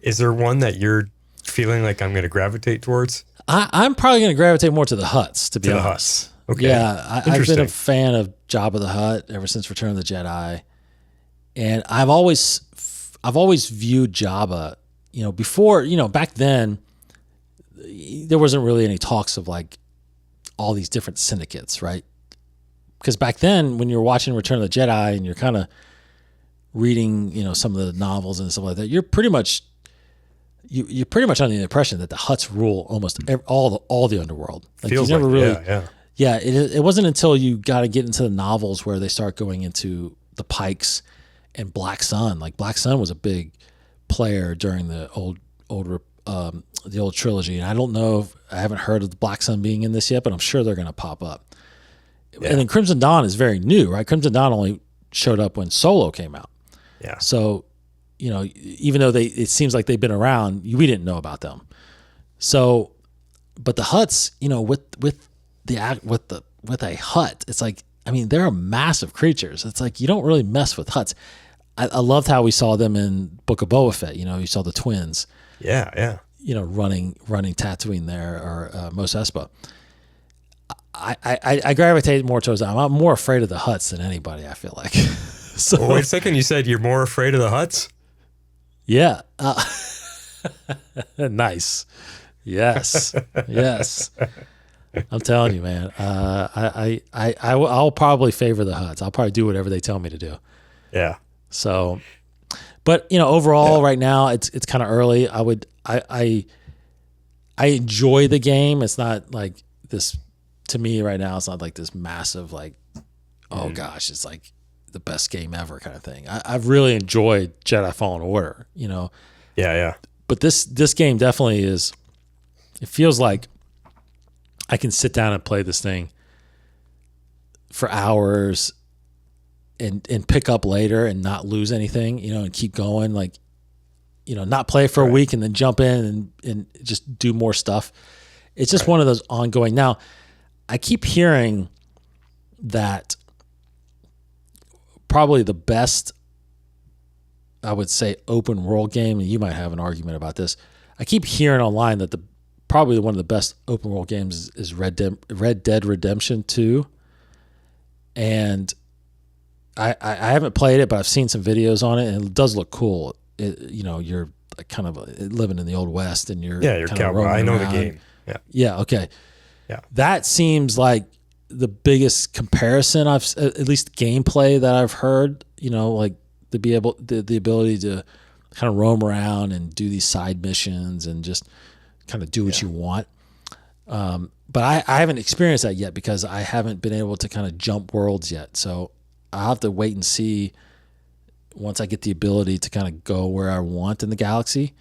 is there one that you're feeling like I'm going to gravitate towards? I'm probably going to gravitate more to the Huts, to be honest. The Hutts. Okay. Yeah, I've been a fan of Jabba the Hutt ever since Return of the Jedi, and I've always viewed Jabba. Before back then, there wasn't really any talks of all these different syndicates, right? Because back then, when you're watching Return of the Jedi and you're kind of reading, some of the novels and stuff like that, you're pretty much, you're pretty much under the impression that the Hutts rule almost all the underworld. Like, Feels you never like, really, yeah. It wasn't until you got to get into the novels where they start going into the Pikes and Black Sun. Like Black Sun was a big player during the old trilogy, and I don't know I haven't heard of the Black Sun being in this yet, but I'm sure they're going to pop up. Yeah. And then Crimson Dawn is very new, right? Crimson Dawn only showed up when Solo came out. Yeah. So, even though it seems like they've been around, we didn't know about them. So, but the Hutts, with a Hutt, it's like, I mean, they're massive creatures. It's like you don't really mess with Hutts. I loved how we saw them in Book of Boba Fett. You saw the twins. Yeah. Running Tatooine there, or Mos Espa. I gravitate more towards that. I'm more afraid of the Hutts than anybody, I feel like. So, well, wait a second. You said you're more afraid of the Hutts? Yeah. Nice. Yes. I'm telling you, man. I'll probably favor the Hutts. I'll probably do whatever they tell me to do. Yeah. So, but overall, right now it's kind of early. I enjoy the game. It's not like this to me right now. It's not like this massive oh gosh, it's like the best game ever kind of thing. I've really enjoyed Jedi Fallen Order. Yeah. But this game definitely is. It feels like I can sit down and play this thing for hours and pick up later and not lose anything, and keep going. Not play for a week and then jump in and just do more stuff. It's just one of those ongoing. Now, I keep hearing that probably the best, I would say, open world game, and you might have an argument about this. I keep hearing online that probably one of the best open world games is Red Dead Redemption 2. And I haven't played it, but I've seen some videos on it, and it does look cool. You're kind of living in the Old West, and you're cowboy. I know the game. Yeah. Okay. Yeah. That seems like the biggest comparison at least gameplay that I've heard. The ability to kind of roam around and do these side missions and just kind of do what you want. But I haven't experienced that yet because I haven't been able to kind of jump worlds yet. So I'll have to wait and see once I get the ability to kind of go where I want in the galaxy.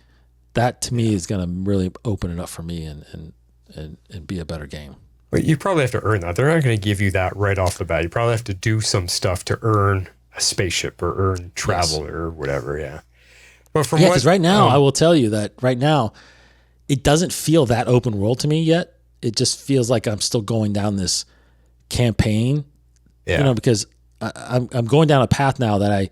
That to me is going to really open it up for me and be a better game. But you probably have to earn that. They're not going to give you that right off the bat. You probably have to do some stuff to earn a spaceship or earn travel or whatever. Yeah. But because right now, I will tell you that right now, it doesn't feel that open world to me yet. It just feels like I'm still going down this campaign, because I'm going down a path now that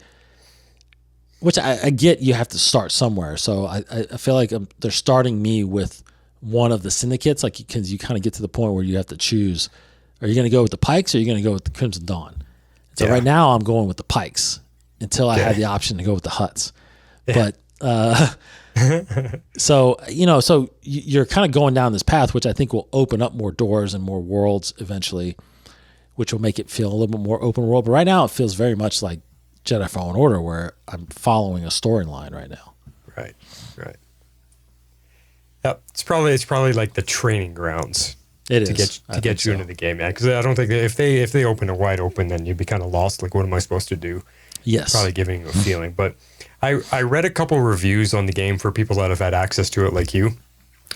which I get you have to start somewhere. So I feel like they're starting me with one of the syndicates, because you kind of get to the point where you have to choose, are you going to go with the Pikes or are you going to go with the Crimson Dawn? So right now I'm going with the Pikes until I had the option to go with the Hutts. Yeah. But so you're kind of going down this path, which I think will open up more doors and more worlds eventually, which will make it feel a little bit more open world. But right now it feels very much like Jedi Fallen Order, where I'm following a storyline right now. Right. Yep. It's probably like the training grounds. It to is get you into the game, because I don't think if they open it wide open, then you'd be kind of lost. Like, what am I supposed to do? Yes. Probably giving you a feeling. But I read a couple reviews on the game for people that have had access to it, like you,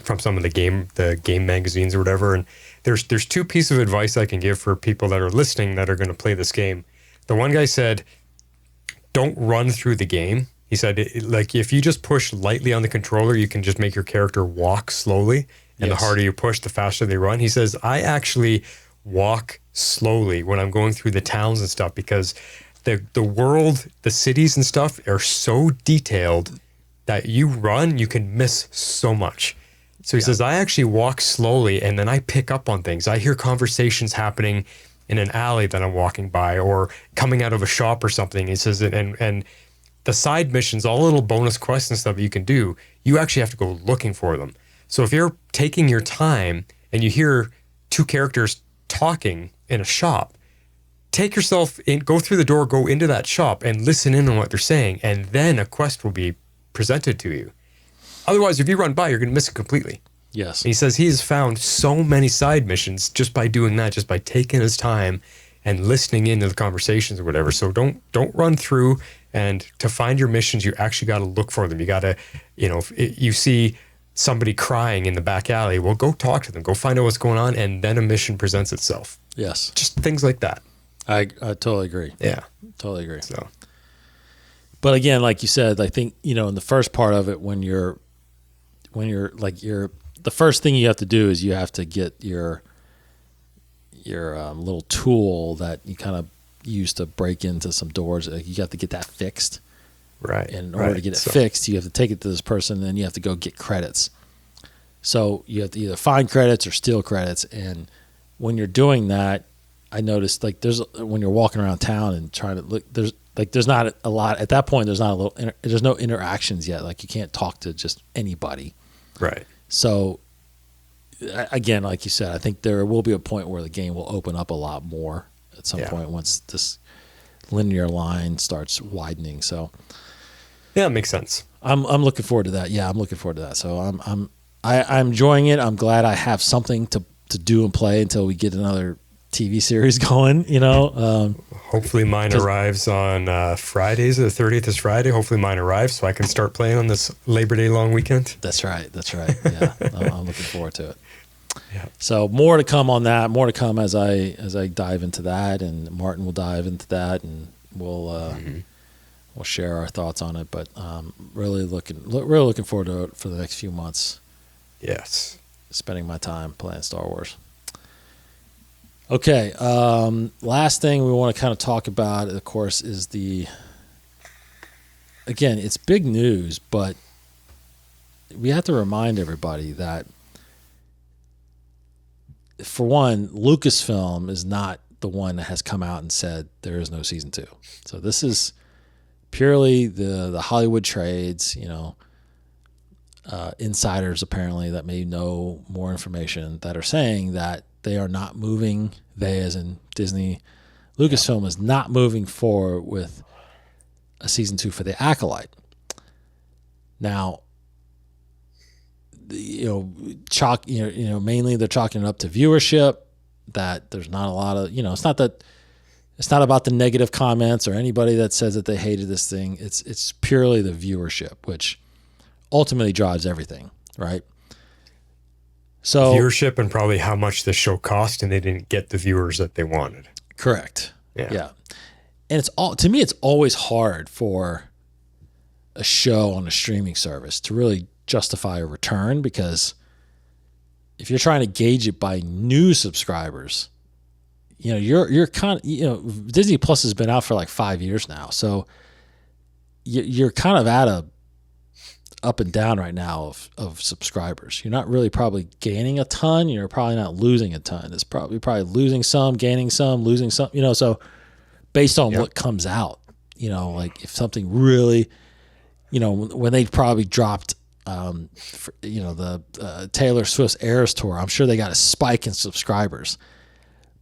from some of the game magazines or whatever. And there's two pieces of advice I can give for people that are listening that are going to play this game. The one guy said, don't run through the game. He said, if you just push lightly on the controller, you can just make your character walk slowly. And the harder you push, the faster they run. He says, I actually walk slowly when I'm going through the towns and stuff, because the world, the cities and stuff are so detailed that you can miss so much. So he says, I actually walk slowly, and then I pick up on things. I hear conversations happening in an alley that I'm walking by, or coming out of a shop or something. He says, and the side missions, all little bonus quests and stuff you can do, you actually have to go looking for them. So if you're taking your time and you hear two characters talking in a shop, take yourself in, go through the door, go into that shop and listen in on what they're saying, and then a quest will be presented to you. Otherwise, if you run by, you're going to miss it completely. Yes. And he says he has found so many side missions just by doing that, just by taking his time and listening into the conversations or whatever. So don't run through. And to find your missions, you actually got to look for them. You got to, if you see somebody crying in the back alley, well, go talk to them. Go find out what's going on, and then a mission presents itself. Yes. Just things like that. I totally agree. Yeah. Totally agree. So, but again, like you said, I think, in the first part of it, when you're the first thing you have to do is you have to get your little tool that you kind of use to break into some doors. You have to get that fixed. right. And in order to get it fixed, you have to take it to this person, and then you have to go get credits. So you have to either find credits or steal credits. And when you're doing that, I noticed when you're walking around town and trying to look, there's not a lot at that point. There's no interactions yet. Like, you can't talk to just anybody. Right. So again, like you said, I think there will be a point where the game will open up a lot more at some point once this linear line starts widening. So yeah, it makes sense. I'm looking forward to that. Yeah, I'm looking forward to that. So I'm enjoying it. I'm glad I have something to do and play until we get another TV series going. Hopefully mine arrives on Fridays. The 30th is Friday. Hopefully mine arrives so I can start playing on this Labor Day long weekend. That's right. Yeah, I'm looking forward to it. Yeah. So more to come on that. More to come as I dive into that, and Martin will dive into that, and we'll share our thoughts on it. But really looking forward to it for the next few months. Yes. Spending my time playing Star Wars. Okay. Last thing we want to kind of talk about, of course, is again, it's big news, but we have to remind everybody that, for one, Lucasfilm is not the one that has come out and said there is no season 2. So this is purely the Hollywood trades, insiders apparently that may know more information that are saying that they are not moving. They, as in Disney, Lucasfilm is not moving forward with a season 2 for the Acolyte. Now, mainly they're chalking it up to viewership. That there's not a lot of, it's not about the negative comments or anybody that says that they hated this thing. It's purely the viewership, which ultimately drives everything, right? So viewership and probably how much the show cost, and they didn't get the viewers that they wanted. Correct. Yeah. And to me, it's always hard for a show on a streaming service to really justify a return, because if you're trying to gauge it by new subscribers, you're kind of, Disney Plus has been out for like 5 years now. So you're kind of at a up and down right now of subscribers. You're not really probably gaining a ton. You're probably not losing a ton. It's probably losing some, gaining some, losing some, so based on what comes out, like if something really, when they probably dropped, the Taylor Swift's Eras Tour, I'm sure they got a spike in subscribers,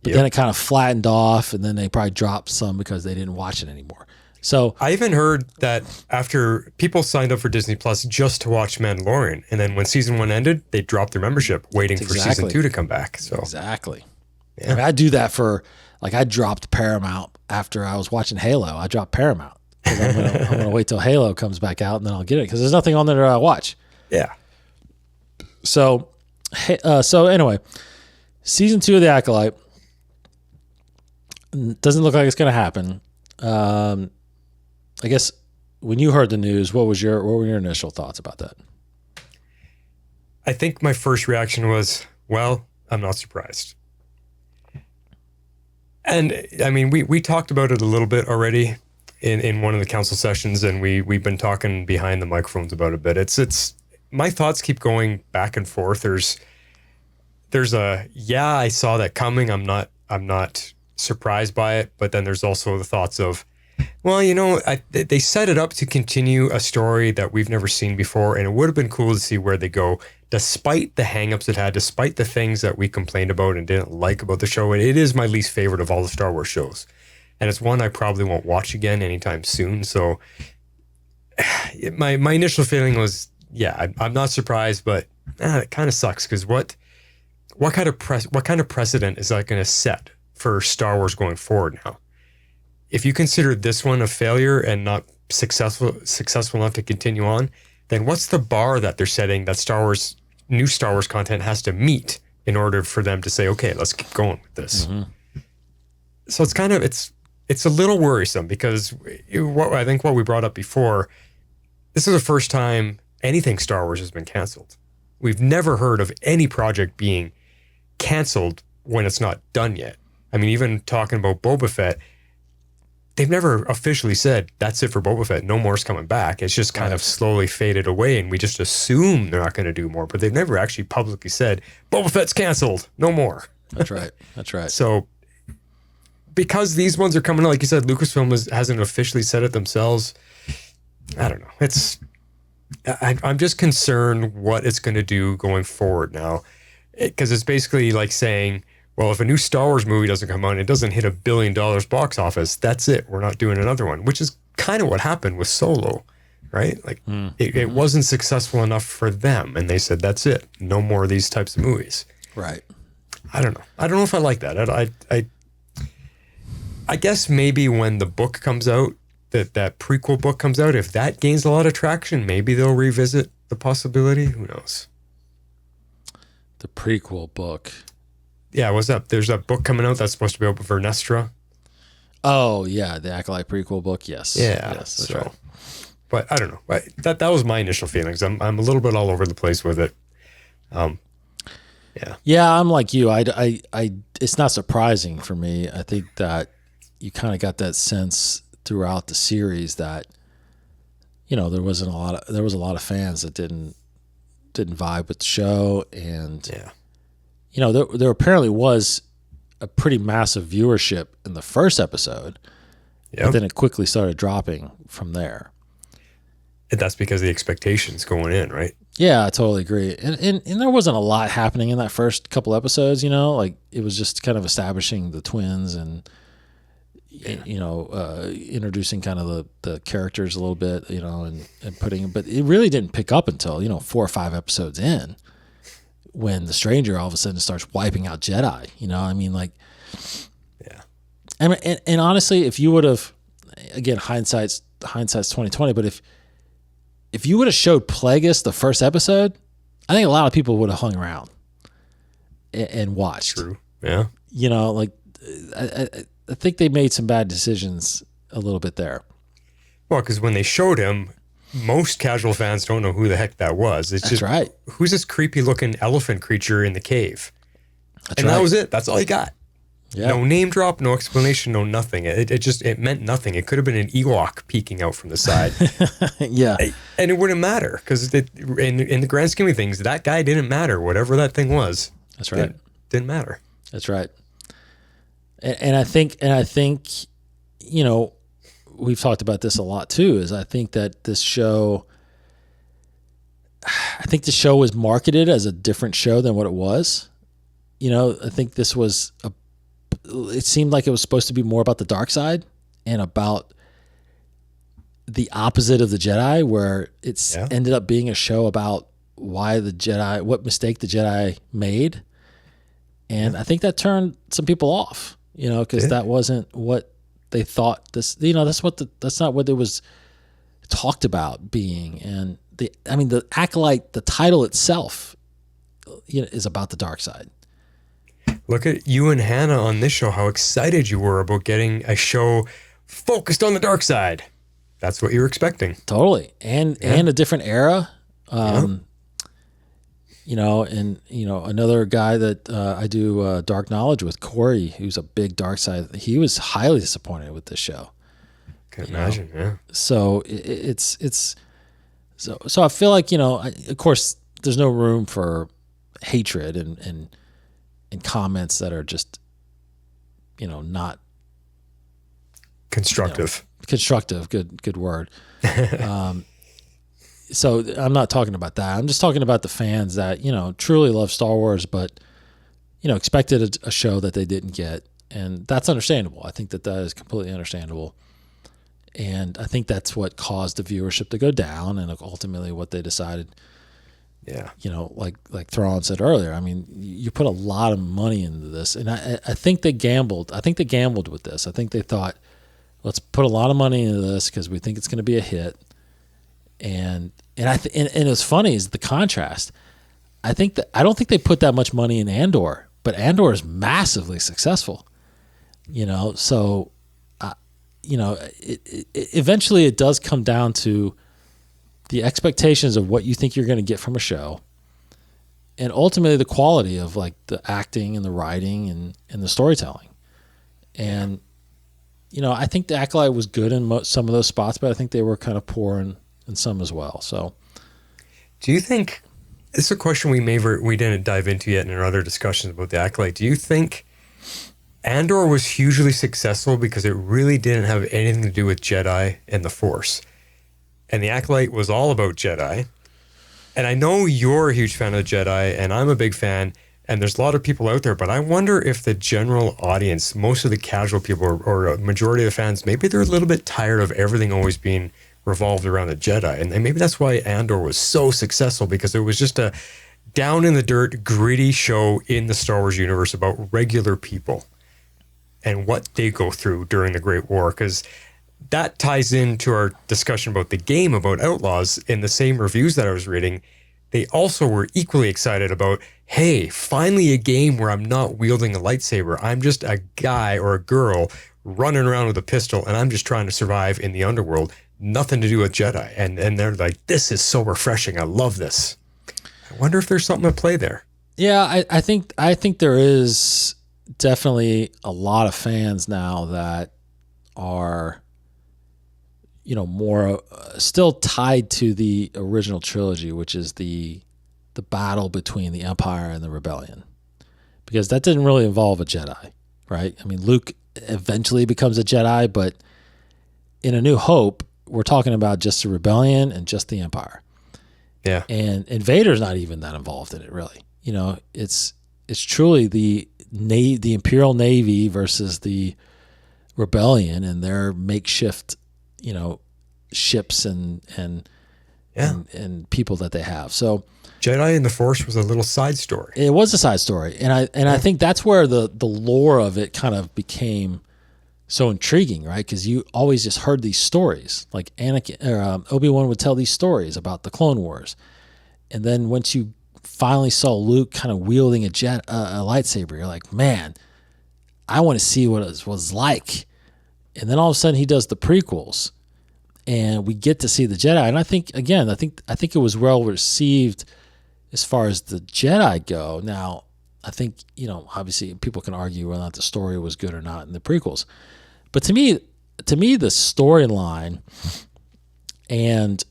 but then it kind of flattened off, and then they probably dropped some because they didn't watch it anymore. So I even heard that after people signed up for Disney Plus just to watch Mandalorian, and then when season 1 ended, they dropped their membership, waiting for season 2 to come back. So exactly. Yeah. I mean, I do that I dropped Paramount after I was watching Halo. I dropped Paramount because I'm gonna wait till Halo comes back out, and then I'll get it, because there's nothing on there to watch. Yeah. So anyway, season 2 of The Acolyte doesn't look like it's going to happen. I guess when you heard the news, what were your initial thoughts about that? I think my first reaction was, well, I'm not surprised. And I mean, we talked about it a little bit already in one of the council sessions, and we've been talking behind the microphones about it a bit. It's my thoughts keep going back and forth. There's I saw that coming. I'm not surprised by it, but then there's also the thoughts of, well, they set it up to continue a story that we've never seen before, and it would have been cool to see where they go, despite the hangups it had, despite the things that we complained about and didn't like about the show. It is my least favorite of all the Star Wars shows, and it's one I probably won't watch again anytime soon. So my initial feeling was, yeah, I'm not surprised, but it kind of sucks because what kind of precedent is that going to set for Star Wars going forward now? If you consider this one a failure and not successful enough to continue on, then what's the bar that they're setting that new Star Wars content has to meet in order for them to say, okay, let's keep going with this? Mm-hmm. So it's a little worrisome because I think what we brought up before, this is the first time anything Star Wars has been canceled. We've never heard of any project being canceled when it's not done yet. I mean, even talking about Boba Fett, they've never officially said, that's it for Boba Fett. No more's coming back. It's just kind of slowly faded away, and we just assume they're not going to do more. But they've never actually publicly said, Boba Fett's canceled. No more. That's right. That's right. So because these ones are coming out, like you said, Lucasfilm hasn't officially said it themselves. I don't know. I'm just concerned what it's going to do going forward now. Because it's basically like saying, well, if a new Star Wars movie doesn't come out and it doesn't hit $1 billion box office, that's it. We're not doing another one, which is kind of what happened with Solo, right? Like it wasn't successful enough for them. And they said, that's it. No more of these types of movies. Right. I don't know. I don't know if I like that. I guess maybe when the book comes out, that prequel book comes out, if that gains a lot of traction, maybe they'll revisit the possibility. Who knows? The prequel book. Yeah, what's up? There's a book coming out that's supposed to be open for Nestra. Oh, yeah, the Acolyte prequel book, yes. Yeah, yes, that's right. But I don't know. That was my initial feelings. I'm a little bit all over the place with it. Yeah. Yeah, I'm like you. It's not surprising for me. I think that you kind of got that sense throughout the series that, you know, there was a lot of fans that didn't vibe with the show, and yeah. You know, there apparently was a pretty massive viewership in the first episode, but then it quickly started dropping from there. And that's because of the expectations going in, right? Yeah, I totally agree. And there wasn't a lot happening in that first couple episodes, you know, like it was just kind of establishing the twins and, you know, introducing kind of the characters a little bit, you know, and putting, but it really didn't pick up until, you know, 4 or 5 episodes in, when the stranger all of a sudden starts wiping out Jedi, you know, I mean, like, yeah. And honestly, if you would have, again, hindsight's 2020, but if you would have showed Plagueis the first episode, I think a lot of people would have hung around and watched. True. Yeah. You know, like, I think they made some bad decisions a little bit there. Well, because when they showed him, most casual fans don't know who the heck that was. It's just, right. Who's this creepy looking elephant creature in the cave? That's That was it. That's all he got. Yeah. No name drop, no explanation, no nothing. It meant nothing. It could have been an Ewok peeking out from the side. Yeah. And it wouldn't matter because in the grand scheme of things, that guy didn't matter. Whatever that thing was. That's right. Didn't matter. That's right. And I think, you know, we've talked about this a lot too, is I think that the show was marketed as a different show than what it was. You know, I think this was it seemed like it was supposed to be more about the dark side and about the opposite of the Jedi, where it's ended up being a show about what mistake the Jedi made. And I think that turned some people off, you know, because that wasn't what they thought this, you know, that's not what it was talked about being. And the Acolyte, the title itself, you know, is about the dark side. Look at you and Hannah on this show, how excited you were about getting a show focused on the dark side. That's what you were expecting. Totally. And a different era. You know, and, you know, another guy that I do Dark Knowledge with, Corey, who's a big dark side, he was highly disappointed with this show. Can imagine, yeah. So so I feel like, you know, of course, there's no room for hatred and comments that are just, you know, not constructive. You know, constructive, good word. So I'm not talking about that. I'm just talking about the fans that, you know, truly love Star Wars, but, you know, expected a show that they didn't get. And that's understandable. I think that is completely understandable. And I think that's what caused the viewership to go down, and ultimately what they decided. Yeah. Like Thrawn said earlier, I mean, you put a lot of money into this, and I think they gambled. I think they gambled with this. I think they thought, let's put a lot of money into this because we think it's going to be a hit. And it's funny is the contrast. I don't think they put that much money in Andor, but Andor is massively successful. So eventually it does come down to the expectations of what you think you're going to get from a show, and ultimately the quality of like the acting and the writing and the storytelling. And, I think the Acolyte was good in some of those spots, but I think they were kind of poor in some as well. So do you think, this is a question we didn't dive into yet in our other discussions about the Acolyte. Do you think Andor was hugely successful because it really didn't have anything to do with Jedi and the Force? And the Acolyte was all about Jedi. And I know you're a huge fan of the Jedi, and I'm a big fan, and there's a lot of people out there, but I wonder if the general audience, most of the casual people or a majority of the fans, maybe they're a little bit tired of everything always being revolved around the Jedi. And maybe that's why Andor was so successful, because it was just a down in the dirt, gritty show in the Star Wars universe about regular people and what they go through during the Great War. Because that ties into our discussion about the game, about Outlaws. In the same reviews that I was reading, they also were equally excited about, hey, finally a game where I'm not wielding a lightsaber. I'm just a guy or a girl running around with a pistol, and I'm just trying to survive in the underworld. Nothing to do with Jedi. And they're like, this is so refreshing. I love this. I wonder if there's something at play there. Yeah, I think there is definitely a lot of fans now that are, more still tied to the original trilogy, which is the battle between the Empire and the Rebellion, because that didn't really involve a Jedi, right? I mean, Luke eventually becomes a Jedi, but in A New Hope, we're talking about just the Rebellion and just the Empire. Yeah. And Vader's not even that involved in it, really. It's truly the Imperial Navy versus the Rebellion and their makeshift, ships and people that they have. So Jedi and the Force was a little side story. It was a side story. And I think that's where the lore of it kind of became so intriguing, right? Because you always just heard these stories, like Anakin or Obi-Wan would tell these stories about the Clone Wars, and then once you finally saw Luke kind of wielding a lightsaber, you're like, man, I want to see what it was like. And then all of a sudden, he does the prequels, and we get to see the Jedi. And I think it was well received as far as the Jedi go. Now, I think obviously people can argue whether or not the story was good or not in the prequels. But to me, the storyline and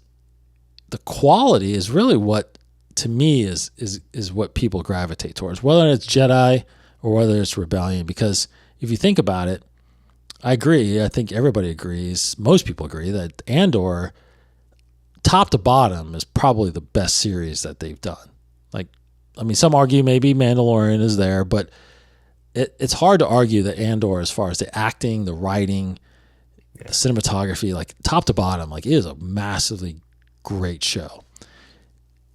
the quality is really what, to me, is what people gravitate towards, whether it's Jedi or whether it's Rebellion. Because if you think about it, I agree. I think everybody agrees. Most people agree that Andor, top to bottom, is probably the best series that they've done. Some argue maybe Mandalorian is there, but it's hard to argue that Andor, as far as the acting, the writing, the cinematography, top to bottom, it is a massively great show.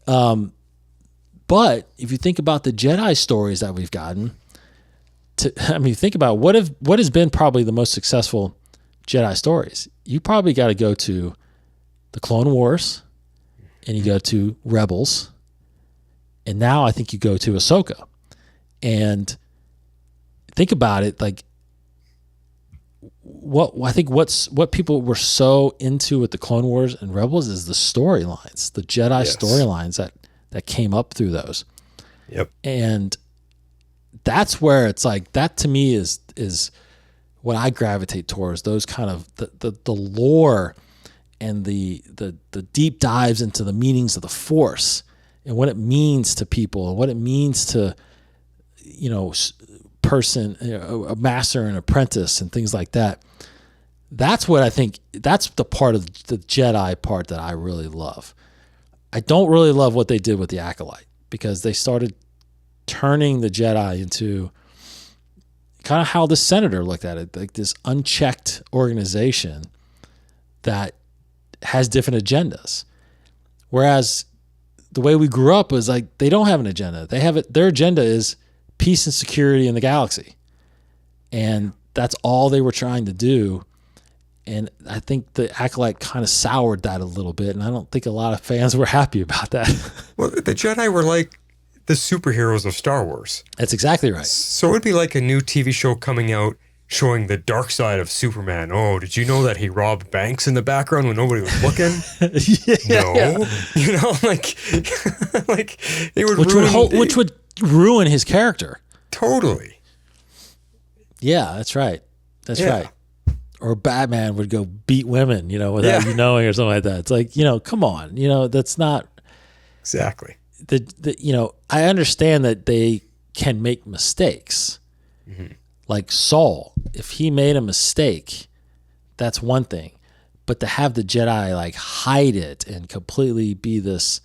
But if you think about the Jedi stories that we've gotten, think about what has been probably the most successful Jedi stories. You probably got to go to the Clone Wars, and you go to Rebels, and now I think you go to Ahsoka. And think about it, what people were so into with the Clone Wars and Rebels is the storylines, the Jedi storylines that came up through those. Yep. And that's where it's that to me is what I gravitate towards, those kind of the lore and the deep dives into the meanings of the Force and what it means to people and what it means to, a master and apprentice and things like that. That's what I think, that's the part of the Jedi part that I really love. I don't really love what they did with the Acolyte, because they started turning the Jedi into kind of how the Senator looked at it, like this unchecked organization that has different agendas. Whereas the way we grew up was like, they don't have an agenda. They have it. Their agenda is peace and security in the galaxy. And that's all they were trying to do. And I think the Acolyte kind of soured that a little bit. And I don't think a lot of fans were happy about that. Well, the Jedi were like the superheroes of Star Wars. That's exactly right. So it'd be like a new TV show coming out showing the dark side of Superman. Oh, did you know that he robbed banks in the background when nobody was looking? No. You know, like they would which would ruin his character. Totally. Yeah, that's right. That's right. Or Batman would go beat women, you know, without you knowing or something like that. It's like, you know, come on, you know, that's not exactly you know, I understand that they can make mistakes. Mm-hmm. Like Saul, if he made a mistake, that's one thing. But to have the Jedi like hide it and completely be this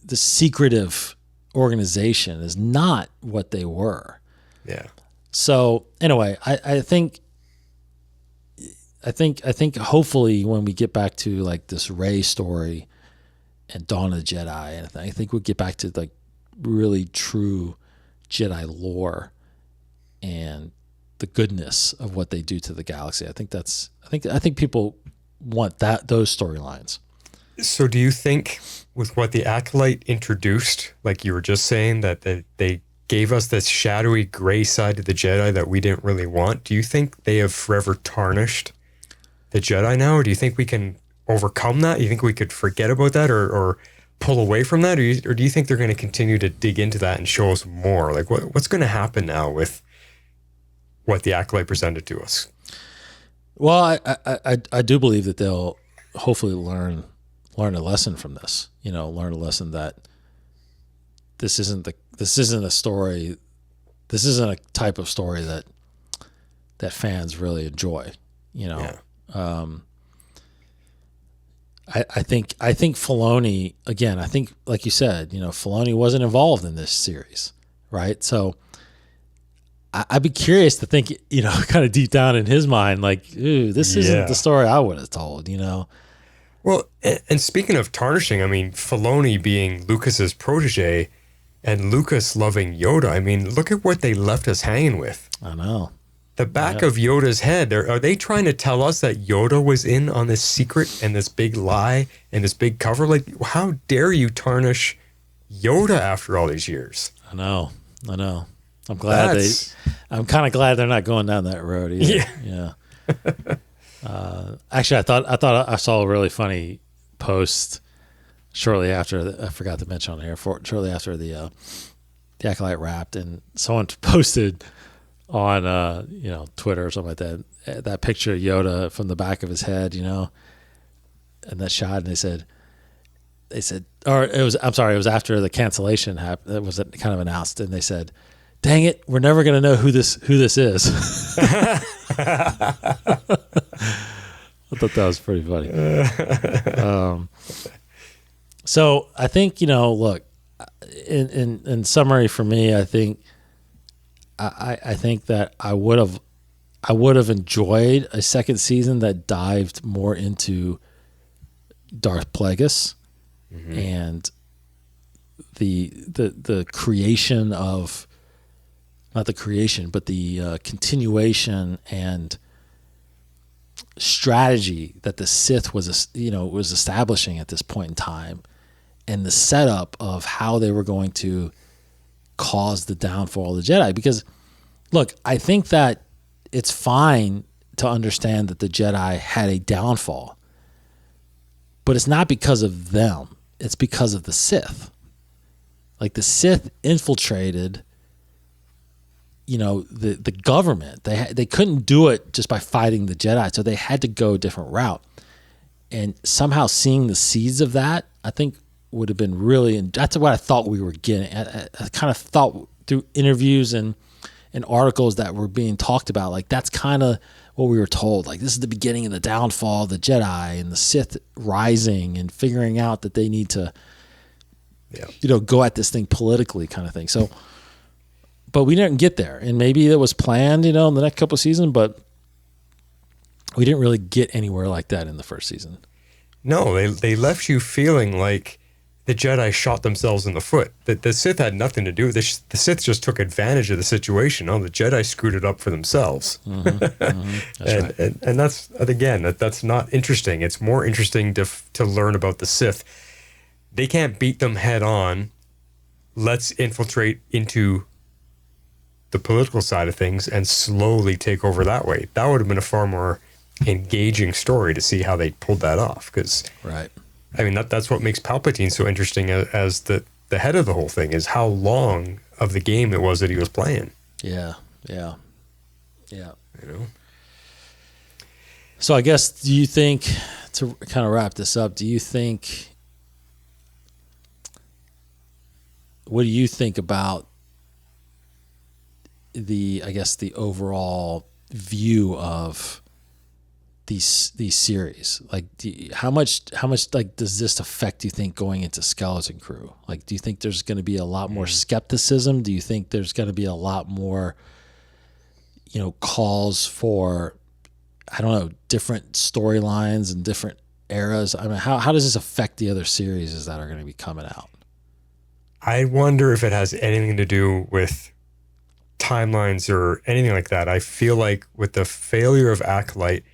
secretive organization is not what they were. Yeah. So anyway, I think hopefully when we get back to like this Rey story and Dawn of the Jedi, and I think we'll get back to like really true Jedi lore and the goodness of what they do to the galaxy. I think people want those storylines. So do you think with what the Acolyte introduced, like you were just saying, that they gave us this shadowy gray side to the Jedi that we didn't really want, do you think they have forever tarnished the Jedi now? Or do you think we can overcome that? Do you think we could forget about that or pull away from that? Or do you think they're going to continue to dig into that and show us more? Like what's going to happen now with what the Acolyte presented to us? Well, I do believe that they'll hopefully learn a lesson from this. You know, learn a lesson that this isn't a story. This isn't a type of story that fans really enjoy. You know, I think Filoni, again, I think like you said, you know, Filoni wasn't involved in this series, right? So I'd be curious to think, you know, kind of deep down in his mind, like, ooh, this isn't the story I would have told, you know? Well, and speaking of tarnishing, I mean, Filoni being Lucas's protege and Lucas loving Yoda, I mean, look at what they left us hanging with. I know. The back of Yoda's head. Are they trying to tell us that Yoda was in on this secret and this big lie and this big cover? Like, how dare you tarnish Yoda after all these years? I know. I'm glad I'm kind of glad they're not going down that road either. Yeah. Actually, I thought I saw a really funny post shortly after. I forgot to mention on here. Shortly after the Acolyte wrapped, and someone posted on you know, Twitter or something like that picture of Yoda from the back of his head, you know, and that shot, and they said, or it was after the cancellation happened. It was kind of announced, and they said, "Dang it, we're never going to know who this is." I thought that was pretty funny. So I think, you know, look, in summary for me, I think that I would have enjoyed a second season that dived more into Darth Plagueis and the creation of, not the creation, but the continuation and strategy that the Sith was establishing at this point in time, and the setup of how they were going to cause the downfall of the Jedi. Because, look, I think that it's fine to understand that the Jedi had a downfall, but it's not because of them. It's because of the Sith. Like, the Sith infiltrated, you know, the government. They couldn't do it just by fighting the Jedi, so they had to go a different route. And somehow seeing the seeds of that, I think, would have been really, and that's what I thought we were getting. I kind of thought through interviews and articles that were being talked about, like that's kind of what we were told. Like, this is the beginning of the downfall of the Jedi and the Sith rising and figuring out that they need to, you know, go at this thing politically, kind of thing. So, but we didn't get there, and maybe it was planned, you know, in the next couple of seasons. But We didn't really get anywhere like that in the first season. No, they left you feeling like the Jedi shot themselves in the foot. That the Sith had nothing to do with this. The Sith just took advantage of the situation. Oh, the Jedi screwed it up for themselves. And that's, again, that's not interesting. It's more interesting to learn about the Sith. They can't beat them head on. Let's infiltrate into the political side of things and slowly take over that way. That would have been a far more engaging story to see how they pulled that off. Because, right. I mean, that's what makes Palpatine so interesting as the head of the whole thing, is how long of the game it was that he was playing. Yeah. You know? So I guess, do you think, to kind of wrap this up, what do you think about the overall view of these series? Like, how much like does this affect, you think, going into Skeleton Crew? Like, do you think there's going to be a lot more skepticism? Do you think there's going to be a lot more, calls for, I don't know, different storylines and different eras? I mean, how does this affect the other series that are going to be coming out? I wonder if it has anything to do with timelines or anything like that. I feel like with the failure of Acolyte,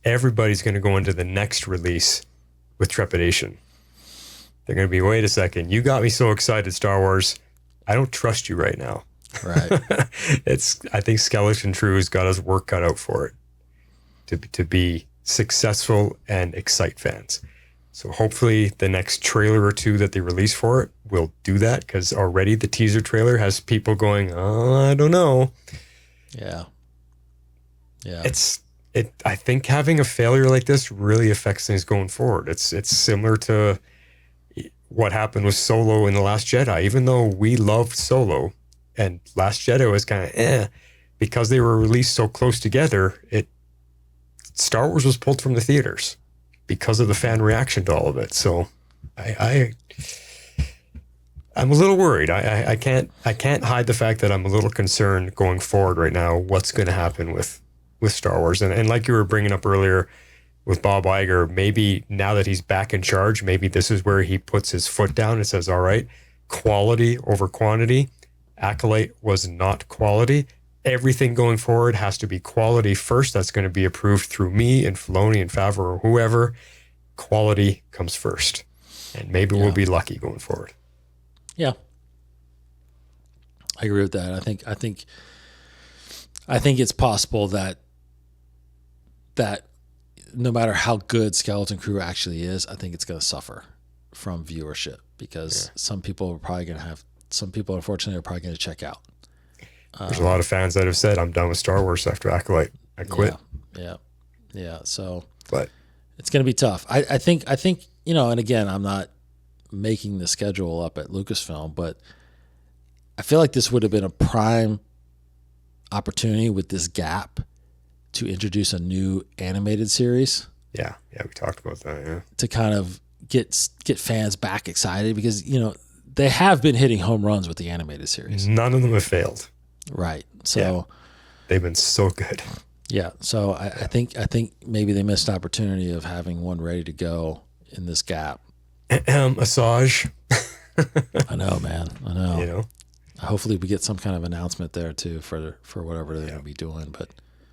everybody's going to go into the next release with trepidation. They're going to be, wait a second, you got me so excited, Star Wars. I don't trust you right now. Right. I think Skeleton Crew's got his work cut out for it to be successful and excite fans. So hopefully the next trailer or two that they release for it will do that, because already the teaser trailer has people going, oh, I don't know. Yeah. I think having a failure like this really affects things going forward. It's similar to what happened with Solo in The Last Jedi. Even though we loved Solo and Last Jedi was kind of because they were released so close together, Star Wars was pulled from the theaters because of the fan reaction to all of it. So I'm a little worried. I can't hide the fact that I'm a little concerned going forward right now, what's going to happen with Star Wars. And like you were bringing up earlier with Bob Iger, maybe now that he's back in charge, maybe this is where he puts his foot down and says, all right, quality over quantity. Acolyte was not quality. Everything going forward has to be quality first. That's going to be approved through me and Filoni and Favreau or whoever. Quality comes first. And maybe we'll be lucky going forward. Yeah. I agree with that. I think it's possible that no matter how good Skeleton Crew actually is, I think it's going to suffer from viewership, because some people unfortunately are probably going to check out. There's a lot of fans that have said, I'm done with Star Wars after Acolyte. I quit. Yeah. So, but it's going to be tough. I think, and again, I'm not making the schedule up at Lucasfilm, but I feel like this would have been a prime opportunity with this gap to introduce a new animated series. Yeah, we talked about that. Yeah, to kind of get fans back excited, because they have been hitting home runs with the animated series. None of them have failed. Right. So they've been so good. Yeah. So I think maybe they missed an opportunity of having one ready to go in this gap. Asajj. I know, man. I know. Hopefully we get some kind of announcement there too for whatever they're going to be doing.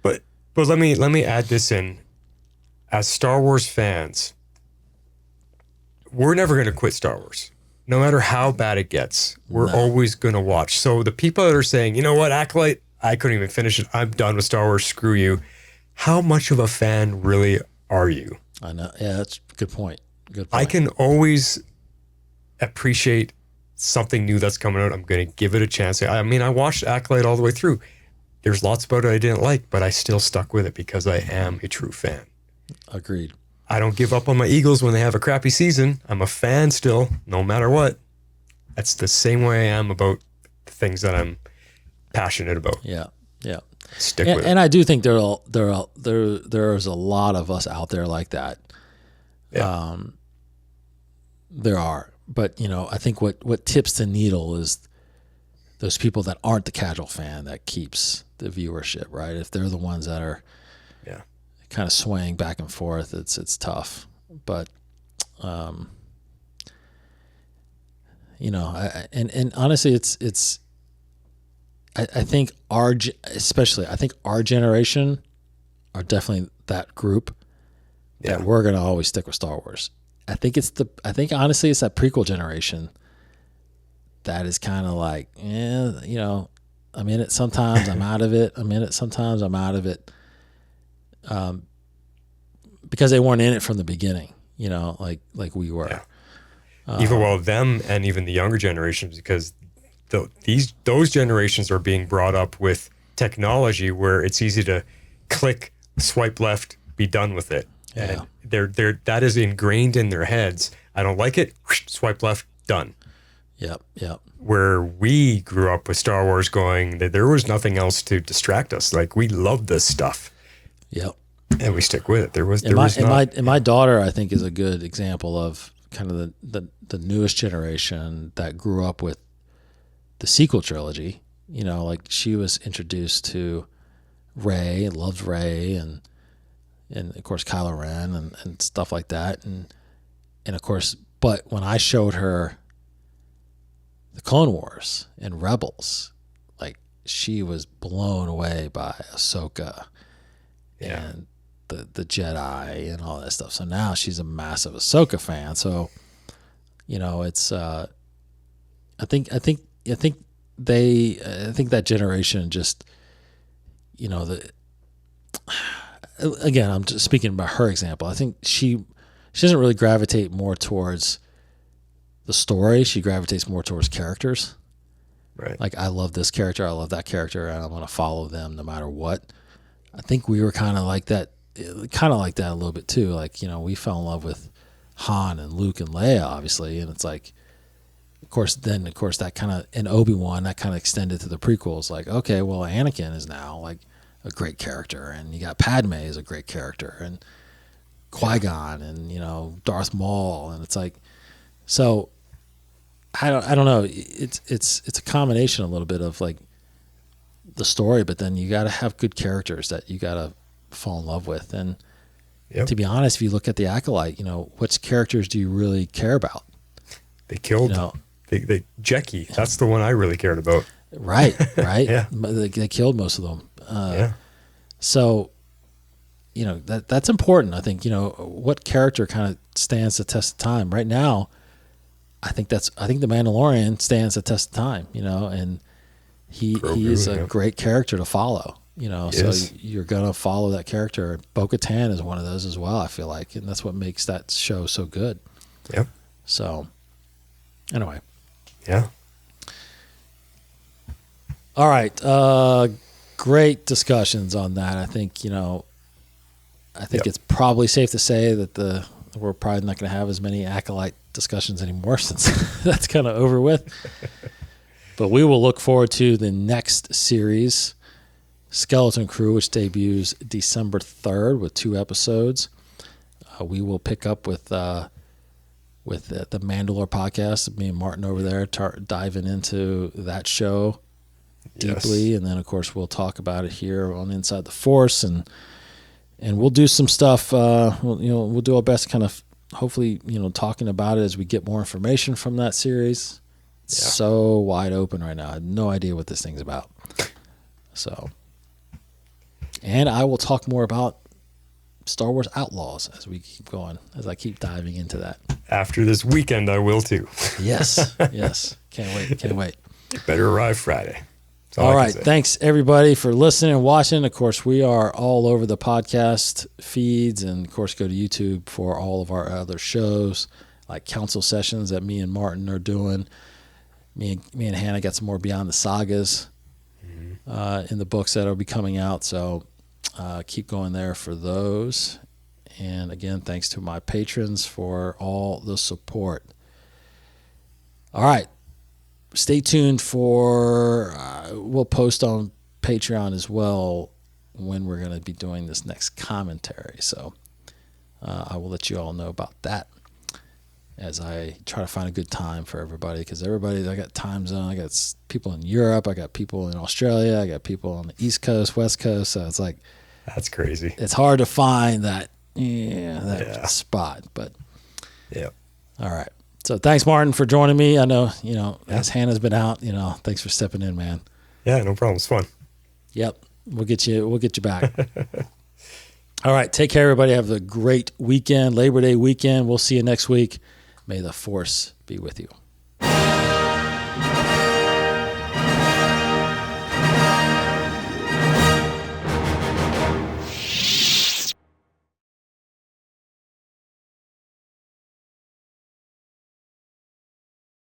But let me add this in. As Star Wars fans, we're never going to quit Star Wars. No matter how bad it gets, we're always going to watch. So the people that are saying, you know what, Acolyte, I couldn't even finish it. I'm done with Star Wars. Screw you. How much of a fan really are you? I know. Yeah, that's a good point. I can always appreciate something new that's coming out. I'm going to give it a chance. I mean, I watched Acolyte all the way through. There's lots about it I didn't like, but I still stuck with it because I am a true fan. Agreed. I don't give up on my Eagles when they have a crappy season. I'm a fan still, no matter what. That's the same way I am about the things that I'm passionate about. Yeah. Stick with it. And I do think there's a lot of us out there like that. Yeah. There are. But, I think what tips the needle is those people that aren't the casual fan that keeps the viewership, right? If they're the ones that are kind of swaying back and forth. It's tough, but you know, and honestly, I think I think our generation are definitely that group that we're gonna always stick with Star Wars. I think honestly it's that prequel generation that is kind of like, you know, I'm in it sometimes, I'm out of it. I'm in it sometimes, I'm out of it. Because they weren't in it from the beginning, you know, like we were. Yeah. Even them and even the younger generations, because those generations are being brought up with technology where it's easy to click, swipe left, be done with it. Yeah. And that is ingrained in their heads. I don't like it, swipe left, done. Yep. Where we grew up with Star Wars going, that there was nothing else to distract us. Like, we loved this stuff. Yep. And we stick with it. And my daughter, I think, is a good example of kind of the newest generation that grew up with the sequel trilogy. You know, like she was introduced to Rey, loved Rey, and of course Kylo Ren and stuff like that. And of course, but when I showed her the Clone Wars and Rebels, like she was blown away by Ahsoka and the Jedi and all that stuff. So now she's a massive Ahsoka fan. So, you know, it's I think that generation just, you know, again, I'm just speaking about her example. I think she doesn't really gravitate more towards the story. She gravitates more towards characters. Right. Like, I love this character, I love that character, and I'm going to follow them no matter what. I think we were kind of like that a little bit too. Like, you know, we fell in love with Han and Luke and Leia, obviously, and it's like, of course, that kind of, in Obi-Wan, that kind of extended to the prequels. Like, okay, well, Anakin is now like a great character, and you got Padme is a great character, and Qui-Gon, and, you know, Darth Maul, and it's like, so I don't know. It's a combination a little bit of like the story, but then you got to have good characters that you got to fall in love with. And to be honest, if you look at the Acolyte, you know, which characters do you really care about? They killed, you know, they Jecki. That's the one I really cared about. Right. Yeah. They killed most of them. So, you know, that's important. I think, you know, what character kind of stands the test of time right now. I think the Mandalorian stands the test of time, you know, and he is a great character to follow, you know, so you're going to follow that character. Bo-Katan is one of those as well, I feel like, and that's what makes that show so good. Yep. So, anyway. Yeah. All right. Great discussions on that. I think, you know, it's probably safe to say that we're probably not going to have as many Acolyte discussions anymore since that's kind of over with. But we will look forward to the next series, Skeleton Crew, which debuts December 3rd with 2 episodes. We will pick up with the Mandalore podcast, me and Martin over there, diving into that show deeply. And then, of course, we'll talk about it here on Inside the Force, and we'll do some stuff. We'll do our best, kind of, hopefully, you know, talking about it as we get more information from that series. It's so wide open right now. I have no idea what this thing's about. So, and I will talk more about Star Wars Outlaws as we keep going, as I keep diving into that. After this weekend, I will too. Yes. Can't wait. It better arrive Friday. All right. Thanks, everybody, for listening and watching. Of course, we are all over the podcast feeds, and, of course, go to YouTube for all of our other shows, like council sessions that me and Martin are doing. Me and Hannah got some more Beyond the Sagas in the books that will be coming out, so keep going there for those. And, again, thanks to my patrons for all the support. All right. Stay tuned for, we'll post on Patreon as well when we're going to be doing this next commentary. So I will let you all know about that as I try to find a good time for everybody, because I got time zone. I got people in Europe. I got people in Australia. I got people on the East Coast, West Coast. So it's like That's crazy. It's hard to find that spot, but yeah. All right. So thanks, Martin, for joining me. I know, as Hannah's been out, thanks for stepping in, man. Yeah, no problem. It's fun. Yep. We'll get you back. All right. Take care, everybody. Have a great weekend, Labor Day weekend. We'll see you next week. May the force be with you.